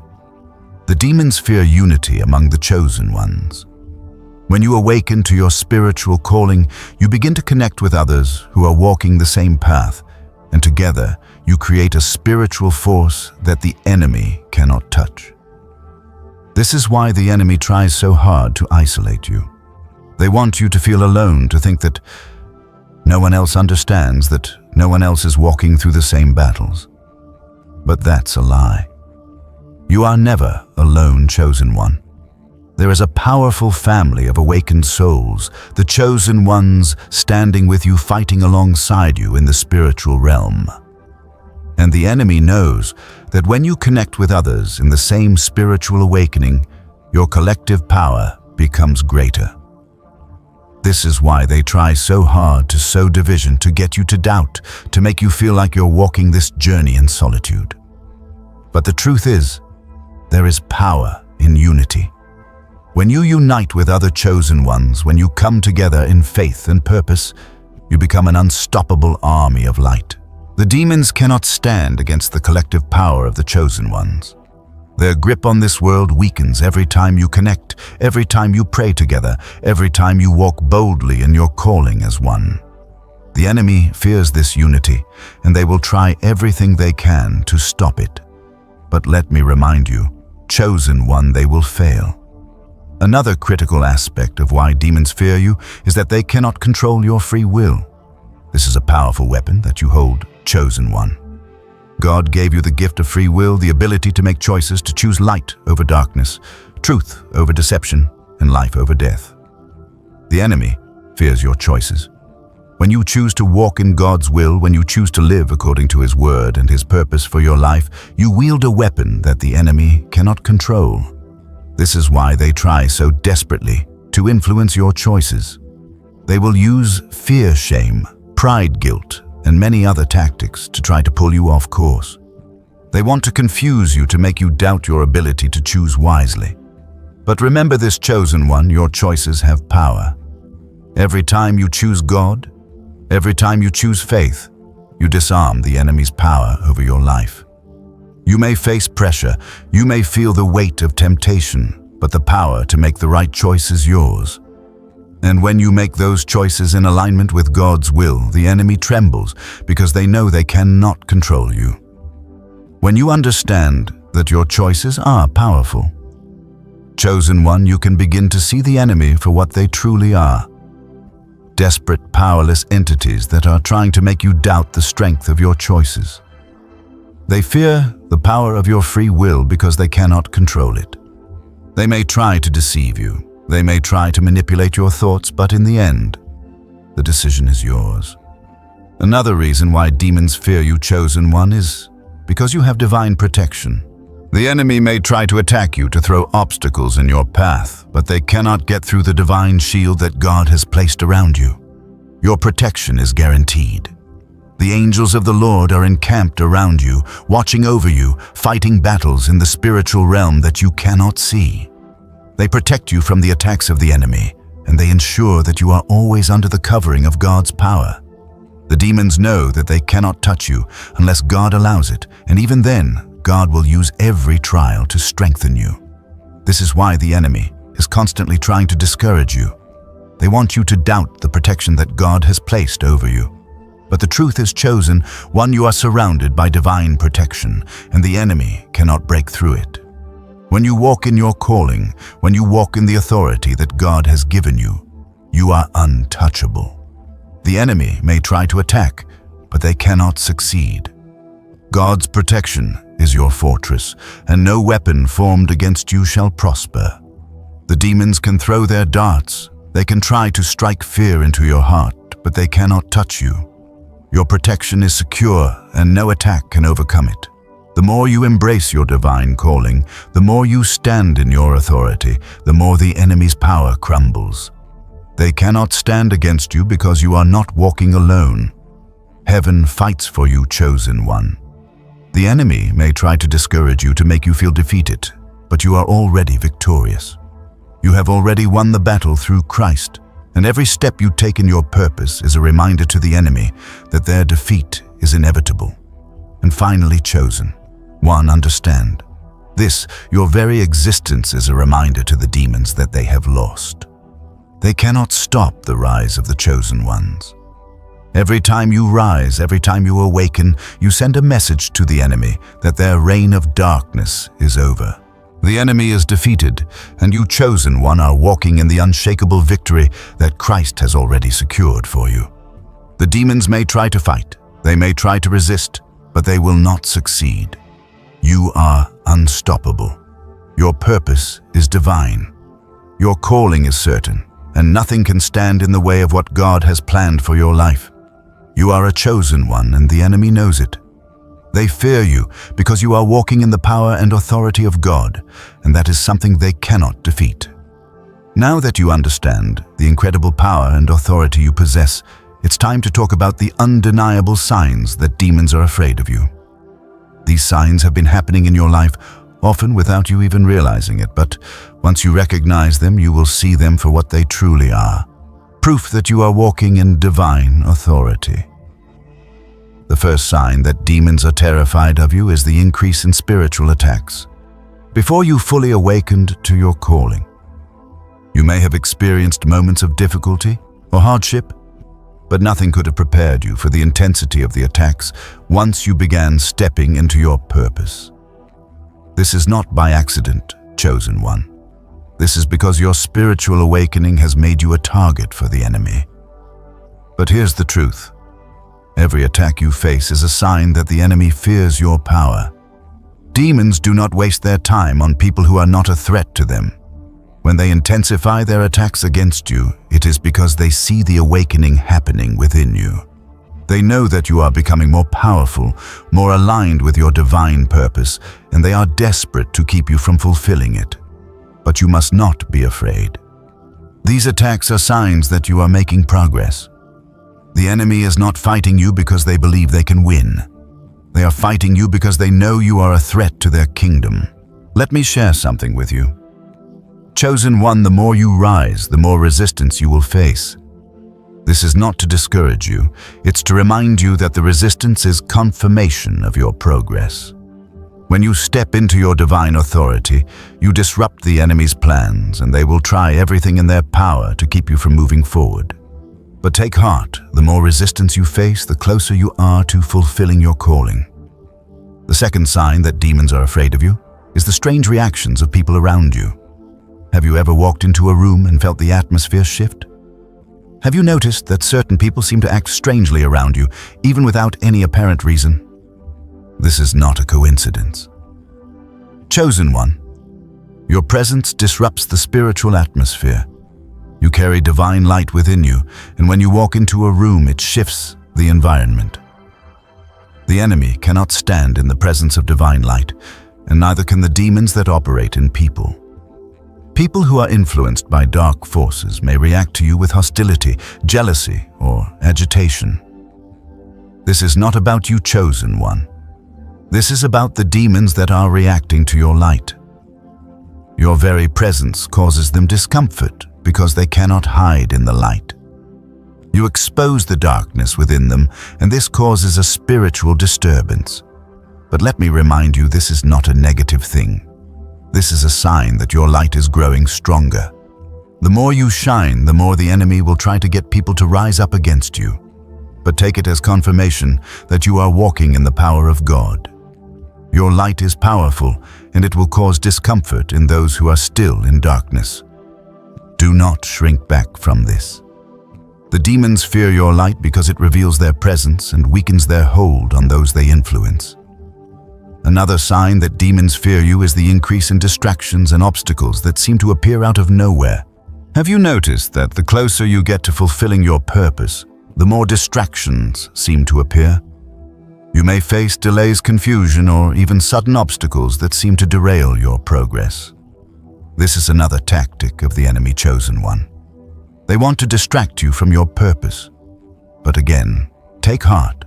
The demons fear unity among the chosen ones. When you awaken to your spiritual calling, you begin to connect with others who are walking the same path, and together you create a spiritual force that the enemy cannot touch. This is why the enemy tries so hard to isolate you. They want you to feel alone, to think that no one else understands, that no one else is walking through the same battles. But that's a lie. You are never alone, chosen one. There is a powerful family of awakened souls, the chosen ones standing with you, fighting alongside you in the spiritual realm. And the enemy knows that when you connect with others in the same spiritual awakening, your collective power becomes greater. This is why they try so hard to sow division, to get you to doubt, to make you feel like you're walking this journey in solitude. But the truth is, there is power in unity. When you unite with other chosen ones, when you come together in faith and purpose, you become an unstoppable army of light. The demons cannot stand against the collective power of the chosen ones. Their grip on this world weakens every time you connect, every time you pray together, every time you walk boldly in your calling as one. The enemy fears this unity, and they will try everything they can to stop it. But let me remind you, chosen one, they will fail. Another critical aspect of why demons fear you is that they cannot control your free will. This is a powerful weapon that you hold, chosen one. God gave you the gift of free will, the ability to make choices, to choose light over darkness, truth over deception, and life over death. The enemy fears your choices. When you choose to walk in God's will, when you choose to live according to His word and His purpose for your life, you wield a weapon that the enemy cannot control. This is why they try so desperately to influence your choices. They will use fear, shame, pride, guilt, and many other tactics to try to pull you off course. They want to confuse you to make you doubt your ability to choose wisely. But remember this, chosen one, your choices have power. Every time you choose God, every time you choose faith, you disarm the enemy's power over your life. You may face pressure, you may feel the weight of temptation, but the power to make the right choice is yours. And when you make those choices in alignment with God's will, the enemy trembles because they know they cannot control you. When you understand that your choices are powerful, chosen one, you can begin to see the enemy for what they truly are. Desperate, powerless entities that are trying to make you doubt the strength of your choices. They fear the power of your free will because they cannot control it. They may try to deceive you. They may try to manipulate your thoughts, but in the end, the decision is yours. Another reason why demons fear you, chosen one, is because you have divine protection. The enemy may try to attack you to throw obstacles in your path, but they cannot get through the divine shield that God has placed around you. Your protection is guaranteed. The angels of the Lord are encamped around you, watching over you, fighting battles in the spiritual realm that you cannot see. They protect you from the attacks of the enemy, and they ensure that you are always under the covering of God's power. The demons know that they cannot touch you unless God allows it, and even then, God will use every trial to strengthen you. This is why the enemy is constantly trying to discourage you. They want you to doubt the protection that God has placed over you. But the truth is, chosen one, you are surrounded by divine protection, and the enemy cannot break through it. When you walk in your calling, when you walk in the authority that God has given you, you are untouchable. The enemy may try to attack, but they cannot succeed. God's protection is your fortress, and no weapon formed against you shall prosper. The demons can throw their darts. They can try to strike fear into your heart, but they cannot touch you. Your protection is secure, and no attack can overcome it. The more you embrace your divine calling, the more you stand in your authority, the more the enemy's power crumbles. They cannot stand against you because you are not walking alone. Heaven fights for you, chosen one. The enemy may try to discourage you to make you feel defeated, but you are already victorious. You have already won the battle through Christ, and every step you take in your purpose is a reminder to the enemy that their defeat is inevitable. And finally, chosen one, understand. This, your very existence, is a reminder to the demons that they have lost. They cannot stop the rise of the chosen ones. Every time you rise, every time you awaken, you send a message to the enemy that their reign of darkness is over. The enemy is defeated, and you, chosen one, are walking in the unshakable victory that Christ has already secured for you. The demons may try to fight, they may try to resist, but they will not succeed. You are unstoppable. Your purpose is divine. Your calling is certain, and nothing can stand in the way of what God has planned for your life. You are a chosen one, and the enemy knows it. They fear you because you are walking in the power and authority of God, and that is something they cannot defeat. Now that you understand the incredible power and authority you possess, it's time to talk about the undeniable signs that demons are afraid of you. These signs have been happening in your life, often without you even realizing it, but once you recognize them, you will see them for what they truly are. Proof that you are walking in divine authority. The first sign that demons are terrified of you is the increase in spiritual attacks. Before you fully awakened to your calling, you may have experienced moments of difficulty or hardship, but nothing could have prepared you for the intensity of the attacks once you began stepping into your purpose. This is not by accident, chosen one. This is because your spiritual awakening has made you a target for the enemy. But here's the truth. Every attack you face is a sign that the enemy fears your power. Demons do not waste their time on people who are not a threat to them. When they intensify their attacks against you, it is because they see the awakening happening within you. They know that you are becoming more powerful, more aligned with your divine purpose, and they are desperate to keep you from fulfilling it. But you must not be afraid. These attacks are signs that you are making progress. The enemy is not fighting you because they believe they can win. They are fighting you because they know you are a threat to their kingdom. Let me share something with you. Chosen one, the more you rise, the more resistance you will face. This is not to discourage you, it's to remind you that the resistance is confirmation of your progress. When you step into your divine authority, you disrupt the enemy's plans, and they will try everything in their power to keep you from moving forward. But take heart, the more resistance you face, the closer you are to fulfilling your calling. The second sign that demons are afraid of you is the strange reactions of people around you. Have you ever walked into a room and felt the atmosphere shift? Have you noticed that certain people seem to act strangely around you, even without any apparent reason? This is not a coincidence. Chosen one, your presence disrupts the spiritual atmosphere. You carry divine light within you, and when you walk into a room, it shifts the environment. The enemy cannot stand in the presence of divine light, and neither can the demons that operate in people. People who are influenced by dark forces may react to you with hostility, jealousy, or agitation. This is not about you, chosen one. This is about the demons that are reacting to your light. Your very presence causes them discomfort because they cannot hide in the light. You expose the darkness within them, and this causes a spiritual disturbance. But let me remind you, this is not a negative thing. This is a sign that your light is growing stronger. The more you shine, the more the enemy will try to get people to rise up against you. But take it as confirmation that you are walking in the power of God. Your light is powerful, and it will cause discomfort in those who are still in darkness. Do not shrink back from this. The demons fear your light because it reveals their presence and weakens their hold on those they influence. Another sign that demons fear you is the increase in distractions and obstacles that seem to appear out of nowhere. Have you noticed that the closer you get to fulfilling your purpose, the more distractions seem to appear? You may face delays, confusion, or even sudden obstacles that seem to derail your progress. This is another tactic of the enemy, chosen one. They want to distract you from your purpose. But again, take heart.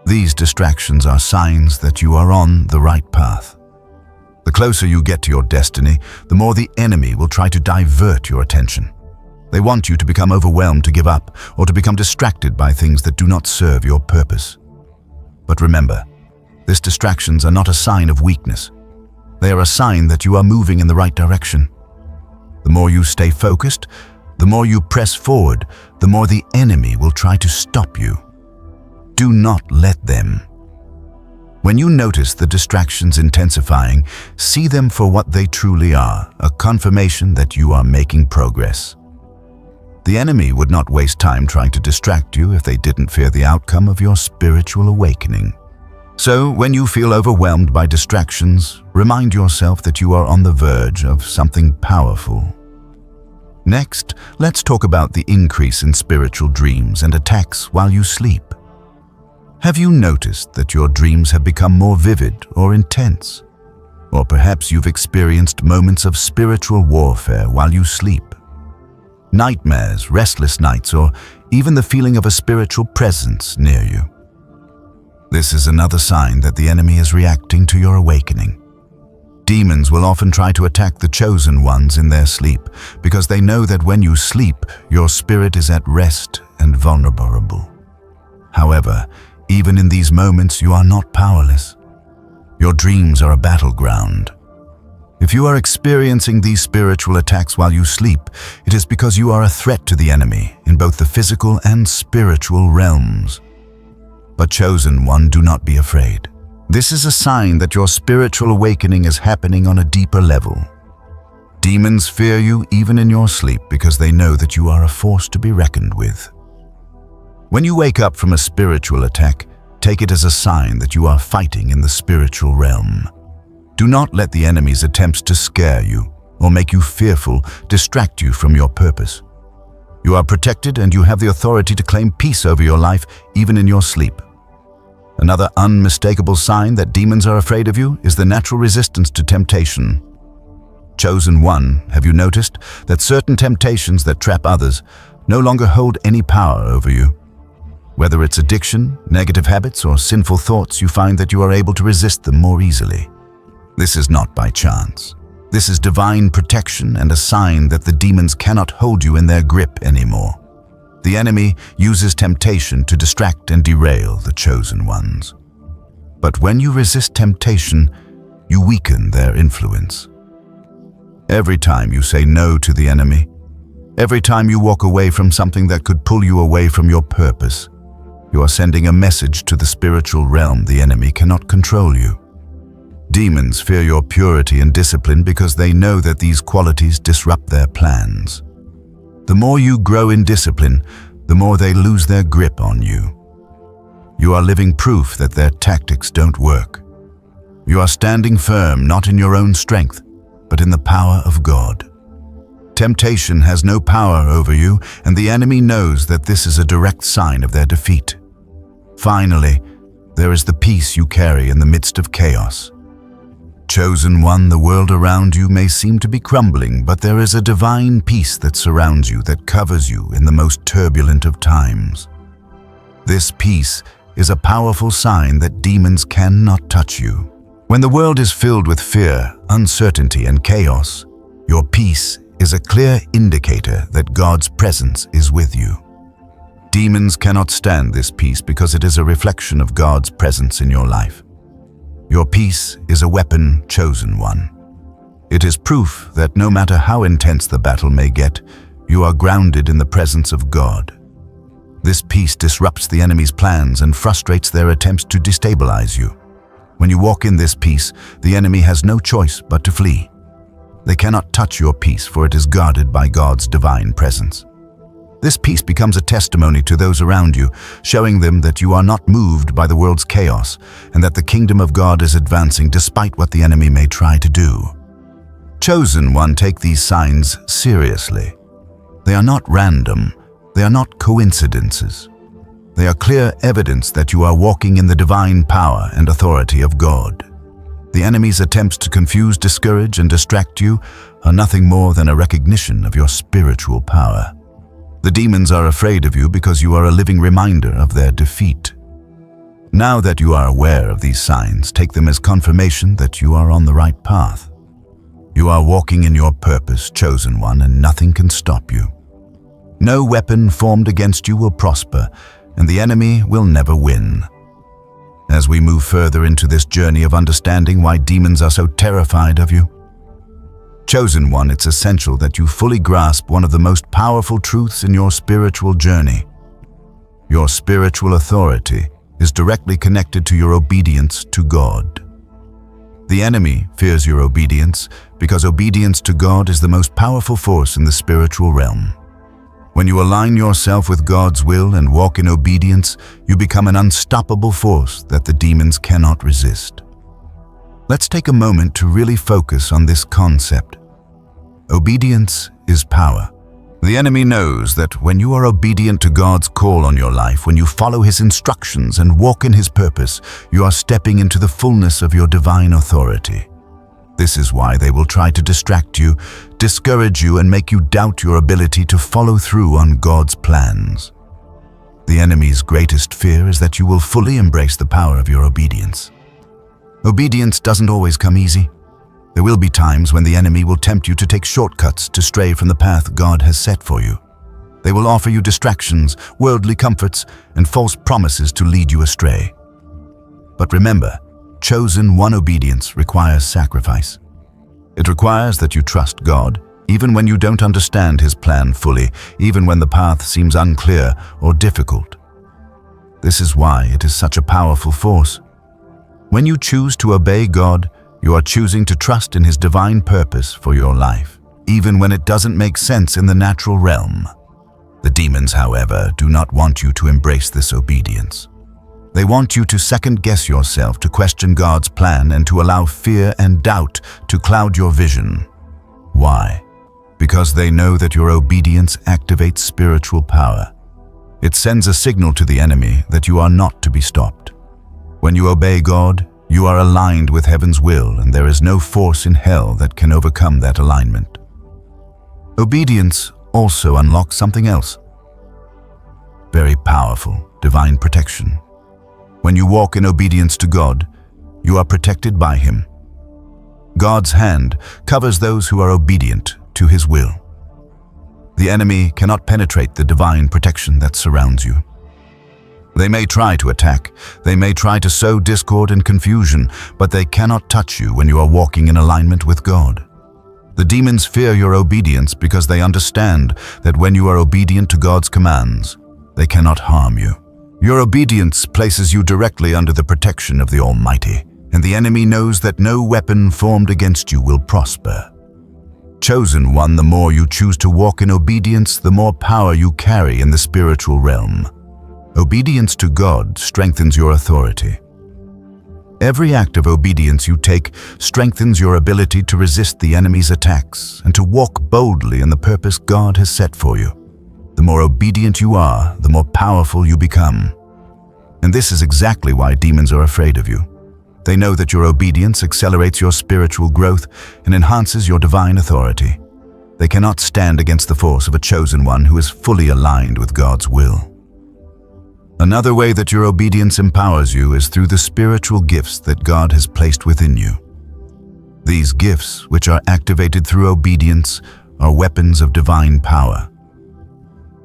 These distractions are signs that you are on the right path. The closer you get to your destiny, the more the enemy will try to divert your attention. They want you to become overwhelmed, to give up, or to become distracted by things that do not serve your purpose. But remember, these distractions are not a sign of weakness. They are a sign that you are moving in the right direction. The more you stay focused, the more you press forward, the more the enemy will try to stop you. Do not let them. When you notice the distractions intensifying, see them for what they truly are, a confirmation that you are making progress. The enemy would not waste time trying to distract you if they didn't fear the outcome of your spiritual awakening. So, when you feel overwhelmed by distractions, remind yourself that you are on the verge of something powerful. Next, let's talk about the increase in spiritual dreams and attacks while you sleep. Have you noticed that your dreams have become more vivid or intense? Or perhaps you've experienced moments of spiritual warfare while you sleep. Nightmares, restless nights, or even the feeling of a spiritual presence near you. This is another sign that the enemy is reacting to your awakening. Demons will often try to attack the chosen ones in their sleep because they know that when you sleep, your spirit is at rest and vulnerable. However, even in these moments, you are not powerless. Your dreams are a battleground. If you are experiencing these spiritual attacks while you sleep, it is because you are a threat to the enemy in both the physical and spiritual realms. But chosen one, do not be afraid. This is a sign that your spiritual awakening is happening on a deeper level. Demons fear you even in your sleep because they know that you are a force to be reckoned with. When you wake up from a spiritual attack, take it as a sign that you are fighting in the spiritual realm. Do not let the enemy's attempts to scare you or make you fearful, distract you from your purpose. You are protected and you have the authority to claim peace over your life, even in your sleep. Another unmistakable sign that demons are afraid of you is the natural resistance to temptation. Chosen one, have you noticed that certain temptations that trap others no longer hold any power over you? Whether it's addiction, negative habits, or sinful thoughts, you find that you are able to resist them more easily. This is not by chance. This is divine protection and a sign that the demons cannot hold you in their grip anymore. The enemy uses temptation to distract and derail the chosen ones. But when you resist temptation, you weaken their influence. Every time you say no to the enemy, every time you walk away from something that could pull you away from your purpose, you are sending a message to the spiritual realm: the enemy cannot control you. Demons fear your purity and discipline because they know that these qualities disrupt their plans. The more you grow in discipline, the more they lose their grip on you. You are living proof that their tactics don't work. You are standing firm not in your own strength, but in the power of God. Temptation has no power over you, and the enemy knows that this is a direct sign of their defeat. Finally, there is the peace you carry in the midst of chaos. Chosen one, the world around you may seem to be crumbling, but there is a divine peace that surrounds you, that covers you in the most turbulent of times. This peace is a powerful sign that demons cannot touch you. When the world is filled with fear, uncertainty, and chaos, your peace is a clear indicator that God's presence is with you. Demons cannot stand this peace because it is a reflection of God's presence in your life. Your peace is a weapon, chosen one. It is proof that no matter how intense the battle may get, you are grounded in the presence of God. This peace disrupts the enemy's plans and frustrates their attempts to destabilize you. When you walk in this peace, the enemy has no choice but to flee. They cannot touch your peace, for it is guarded by God's divine presence. This peace becomes a testimony to those around you, showing them that you are not moved by the world's chaos and that the kingdom of God is advancing despite what the enemy may try to do. Chosen one, take these signs seriously. They are not random. They are not coincidences. They are clear evidence that you are walking in the divine power and authority of God. The enemy's attempts to confuse, discourage, and distract you are nothing more than a recognition of your spiritual power. The demons are afraid of you because you are a living reminder of their defeat. Now that you are aware of these signs, take them as confirmation that you are on the right path. You are walking in your purpose, chosen one, and nothing can stop you. No weapon formed against you will prosper, and the enemy will never win. As we move further into this journey of understanding why demons are so terrified of you, chosen one, it's essential that you fully grasp one of the most powerful truths in your spiritual journey. Your spiritual authority is directly connected to your obedience to God. The enemy fears your obedience because obedience to God is the most powerful force in the spiritual realm. When you align yourself with God's will and walk in obedience, you become an unstoppable force that the demons cannot resist. Let's take a moment to really focus on this concept. Obedience is power. The enemy knows that when you are obedient to God's call on your life, when you follow His instructions and walk in His purpose, you are stepping into the fullness of your divine authority. This is why they will try to distract you, discourage you, and make you doubt your ability to follow through on God's plans. The enemy's greatest fear is that you will fully embrace the power of your obedience. Obedience doesn't always come easy. There will be times when the enemy will tempt you to take shortcuts to stray from the path God has set for you. They will offer you distractions, worldly comforts, and false promises to lead you astray. But remember, chosen one obedience requires sacrifice. It requires that you trust God, even when you don't understand His plan fully, even when the path seems unclear or difficult. This is why it is such a powerful force. When you choose to obey God, you are choosing to trust in His divine purpose for your life, even when it doesn't make sense in the natural realm. The demons, however, do not want you to embrace this obedience. They want you to second-guess yourself, to question God's plan, and to allow fear and doubt to cloud your vision. Why? Because they know that your obedience activates spiritual power. It sends a signal to the enemy that you are not to be stopped. When you obey God, you are aligned with heaven's will, and there is no force in hell that can overcome that alignment. Obedience also unlocks something else. Very powerful, divine protection. When you walk in obedience to God, you are protected by Him. God's hand covers those who are obedient to His will. The enemy cannot penetrate the divine protection that surrounds you. They may try to attack, they may try to sow discord and confusion, but they cannot touch you when you are walking in alignment with God. The demons fear your obedience because they understand that when you are obedient to God's commands, they cannot harm you. Your obedience places you directly under the protection of the Almighty, and the enemy knows that no weapon formed against you will prosper. Chosen one, the more you choose to walk in obedience, the more power you carry in the spiritual realm. Obedience to God strengthens your authority. Every act of obedience you take strengthens your ability to resist the enemy's attacks and to walk boldly in the purpose God has set for you. The more obedient you are, the more powerful you become. And this is exactly why demons are afraid of you. They know that your obedience accelerates your spiritual growth and enhances your divine authority. They cannot stand against the force of a chosen one who is fully aligned with God's will. Another way that your obedience empowers you is through the spiritual gifts that God has placed within you. These gifts, which are activated through obedience, are weapons of divine power.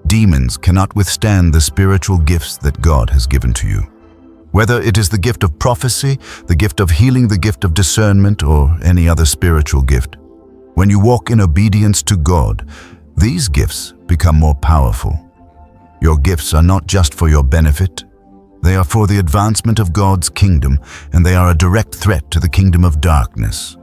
Demons cannot withstand the spiritual gifts that God has given to you. Whether it is the gift of prophecy, the gift of healing, the gift of discernment, or any other spiritual gift, when you walk in obedience to God, these gifts become more powerful. Your gifts are not just for your benefit, they are for the advancement of God's kingdom, and they are a direct threat to the kingdom of darkness.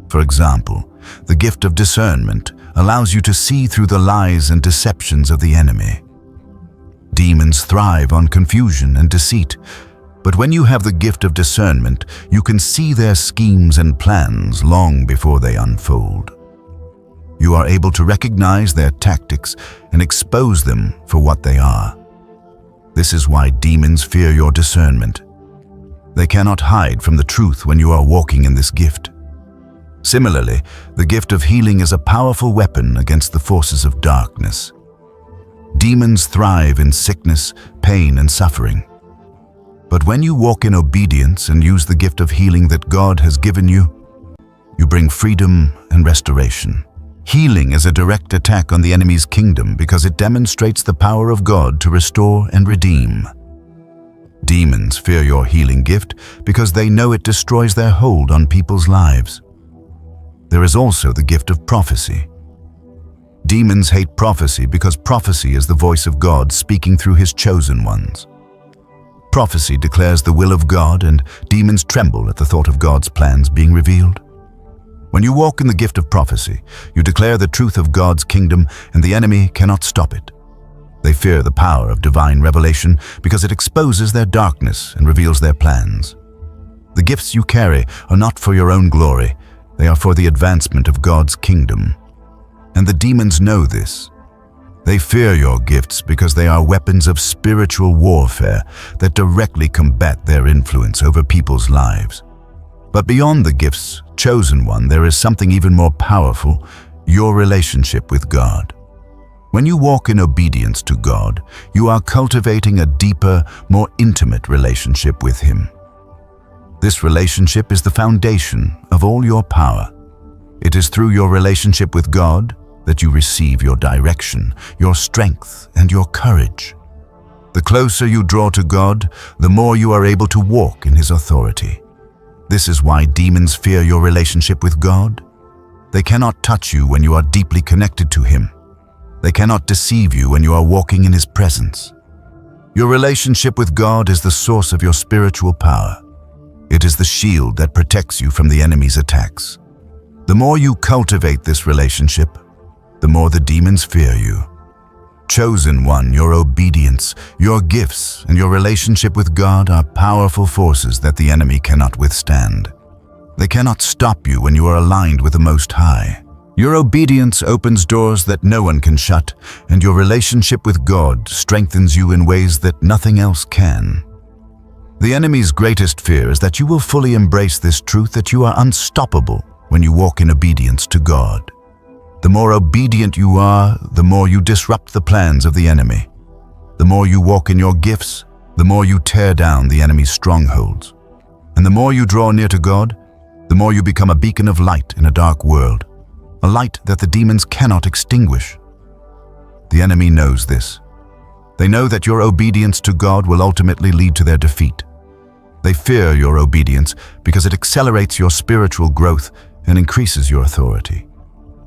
For example, the gift of discernment allows you to see through the lies and deceptions of the enemy. Demons thrive on confusion and deceit, but when you have the gift of discernment, you can see their schemes and plans long before they unfold. You are able to recognize their tactics and expose them for what they are. This is why demons fear your discernment. They cannot hide from the truth when you are walking in this gift. Similarly, the gift of healing is a powerful weapon against the forces of darkness. Demons thrive in sickness, pain, and suffering. But when you walk in obedience and use the gift of healing that God has given you, you bring freedom and restoration. Healing is a direct attack on the enemy's kingdom because it demonstrates the power of God to restore and redeem. Demons fear your healing gift because they know it destroys their hold on people's lives. There is also the gift of prophecy. Demons hate prophecy because prophecy is the voice of God speaking through His chosen ones. Prophecy declares the will of God, and demons tremble at the thought of God's plans being revealed. When you walk in the gift of prophecy, you declare the truth of God's kingdom, and the enemy cannot stop it. They fear the power of divine revelation because it exposes their darkness and reveals their plans. The gifts you carry are not for your own glory, they are for the advancement of God's kingdom. And the demons know this. They fear your gifts because they are weapons of spiritual warfare that directly combat their influence over people's lives. But beyond the gifts, chosen one, there is something even more powerful, your relationship with God. When you walk in obedience to God, you are cultivating a deeper, more intimate relationship with Him. This relationship is the foundation of all your power. It is through your relationship with God that you receive your direction, your strength, and your courage. The closer you draw to God, the more you are able to walk in His authority. This is why demons fear your relationship with God. They cannot touch you when you are deeply connected to Him. They cannot deceive you when you are walking in His presence. Your relationship with God is the source of your spiritual power. It is the shield that protects you from the enemy's attacks. The more you cultivate this relationship, the more the demons fear you. Chosen one, your obedience, your gifts, and your relationship with God are powerful forces that the enemy cannot withstand. They cannot stop you when you are aligned with the Most High. Your obedience opens doors that no one can shut, and your relationship with God strengthens you in ways that nothing else can. The enemy's greatest fear is that you will fully embrace this truth that you are unstoppable when you walk in obedience to God. The more obedient you are, the more you disrupt the plans of the enemy. The more you walk in your gifts, the more you tear down the enemy's strongholds. And the more you draw near to God, the more you become a beacon of light in a dark world, a light that the demons cannot extinguish. The enemy knows this. They know that your obedience to God will ultimately lead to their defeat. They fear your obedience because it accelerates your spiritual growth and increases your authority.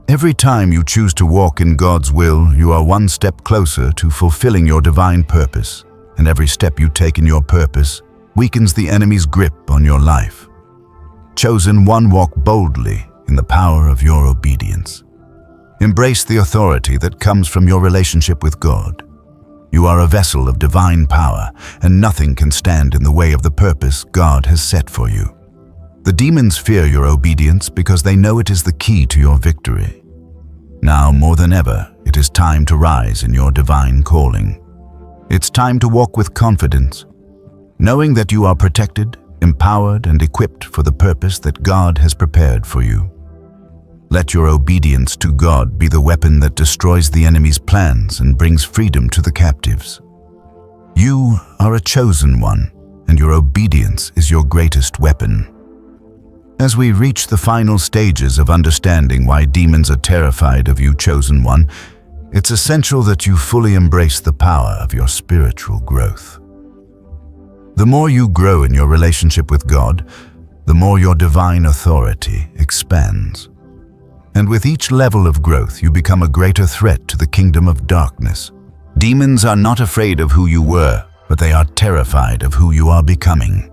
Every time you choose to walk in God's will, you are one step closer to fulfilling your divine purpose, and every step you take in your purpose weakens the enemy's grip on your life. Chosen one, walk boldly in the power of your obedience. Embrace the authority that comes from your relationship with God. You are a vessel of divine power, and nothing can stand in the way of the purpose God has set for you. The demons fear your obedience because they know it is the key to your victory. Now, more than ever, it is time to rise in your divine calling. It's time to walk with confidence, knowing that you are protected, empowered, and equipped for the purpose that God has prepared for you. Let your obedience to God be the weapon that destroys the enemy's plans and brings freedom to the captives. You are a chosen one, and your obedience is your greatest weapon. As we reach the final stages of understanding why demons are terrified of you, chosen one, it's essential that you fully embrace the power of your spiritual growth. The more you grow in your relationship with God, the more your divine authority expands. And with each level of growth, you become a greater threat to the kingdom of darkness. Demons are not afraid of who you were, but they are terrified of who you are becoming.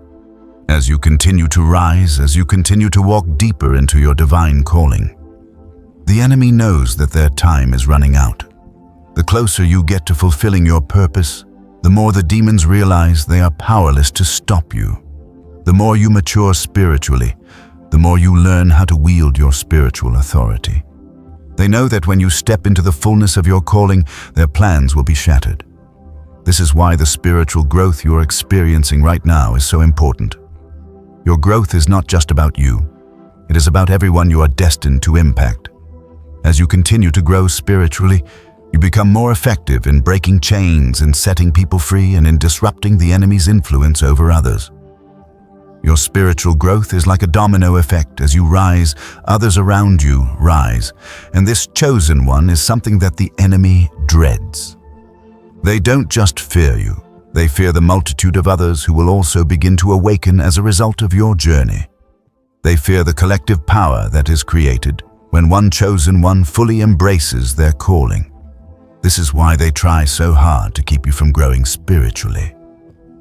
As you continue to rise, as you continue to walk deeper into your divine calling, the enemy knows that their time is running out. The closer you get to fulfilling your purpose, the more the demons realize they are powerless to stop you. The more you mature spiritually, the more you learn how to wield your spiritual authority. They know that when you step into the fullness of your calling, their plans will be shattered. This is why the spiritual growth you are experiencing right now is so important. Your growth is not just about you. It is about everyone you are destined to impact. As you continue to grow spiritually, you become more effective in breaking chains and setting people free and in disrupting the enemy's influence over others. Your spiritual growth is like a domino effect. As you rise, others around you rise. And this chosen one is something that the enemy dreads. They don't just fear you. They fear the multitude of others who will also begin to awaken as a result of your journey. They fear the collective power that is created when one chosen one fully embraces their calling. This is why they try so hard to keep you from growing spiritually.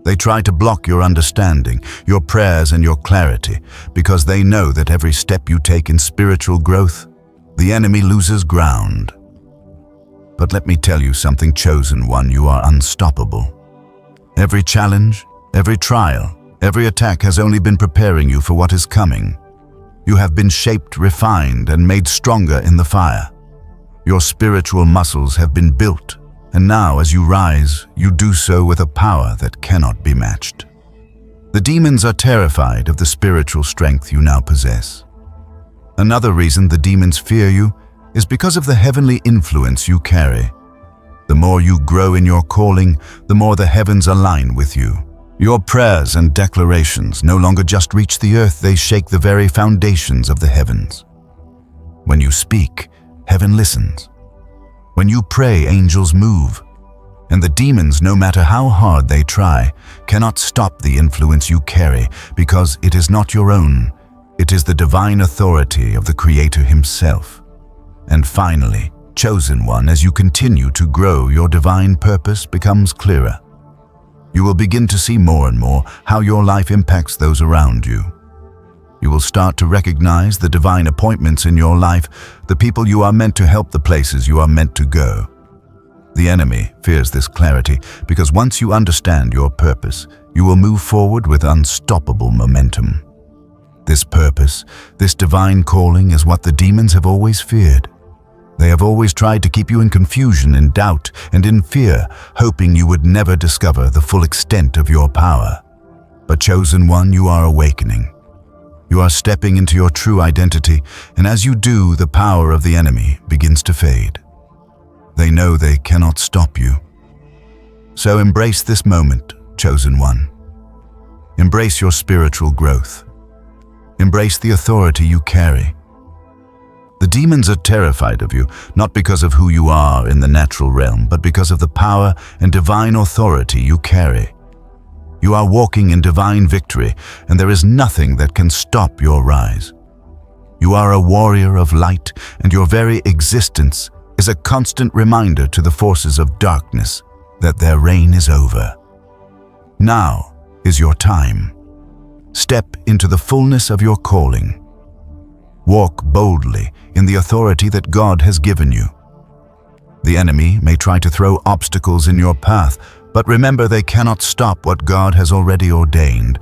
They try to block your understanding, your prayers, and your clarity, because they know that every step you take in spiritual growth, the enemy loses ground. But let me tell you something, chosen one, you are unstoppable. Every challenge, every trial, every attack has only been preparing you for what is coming. You have been shaped, refined, and made stronger in the fire. Your spiritual muscles have been built, and now as you rise, you do so with a power that cannot be matched. The demons are terrified of the spiritual strength you now possess. Another reason the demons fear you is because of the heavenly influence you carry. The more you grow in your calling, the more the heavens align with you. Your prayers and declarations no longer just reach the earth, they shake the very foundations of the heavens. When you speak, heaven listens. When you pray, angels move. And the demons, no matter how hard they try, cannot stop the influence you carry, because it is not your own. It is the divine authority of the Creator Himself. And finally, chosen one, as you continue to grow, your divine purpose becomes clearer. You will begin to see more and more how your life impacts those around you. You will start to recognize the divine appointments in your life, the people you are meant to help, the places you are meant to go. The enemy fears this clarity because once you understand your purpose, you will move forward with unstoppable momentum. This purpose, this divine calling is what the demons have always feared. They have always tried to keep you in confusion, in doubt, and in fear, hoping you would never discover the full extent of your power. But chosen one, you are awakening. You are stepping into your true identity, and as you do, the power of the enemy begins to fade. They know they cannot stop you. So embrace this moment, chosen one. Embrace your spiritual growth. Embrace the authority you carry. The demons are terrified of you, not because of who you are in the natural realm, but because of the power and divine authority you carry. You are walking in divine victory, and there is nothing that can stop your rise. You are a warrior of light, and your very existence is a constant reminder to the forces of darkness that their reign is over. Now is your time. Step into the fullness of your calling. Walk boldly in the authority that God has given you. The enemy may try to throw obstacles in your path, but remember, they cannot stop what God has already ordained.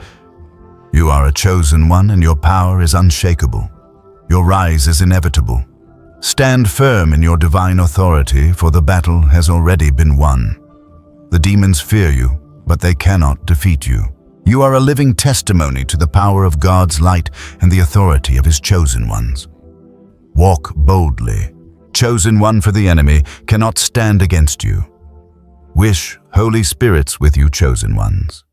You are a chosen one, and your power is unshakable. Your rise is inevitable. Stand firm in your divine authority, for the battle has already been won. The demons fear you, but they cannot defeat you. You are a living testimony to the power of God's light and the authority of His chosen ones. Walk boldly. Chosen one, for the enemy cannot stand against you. Wish Holy Spirits with you, chosen ones.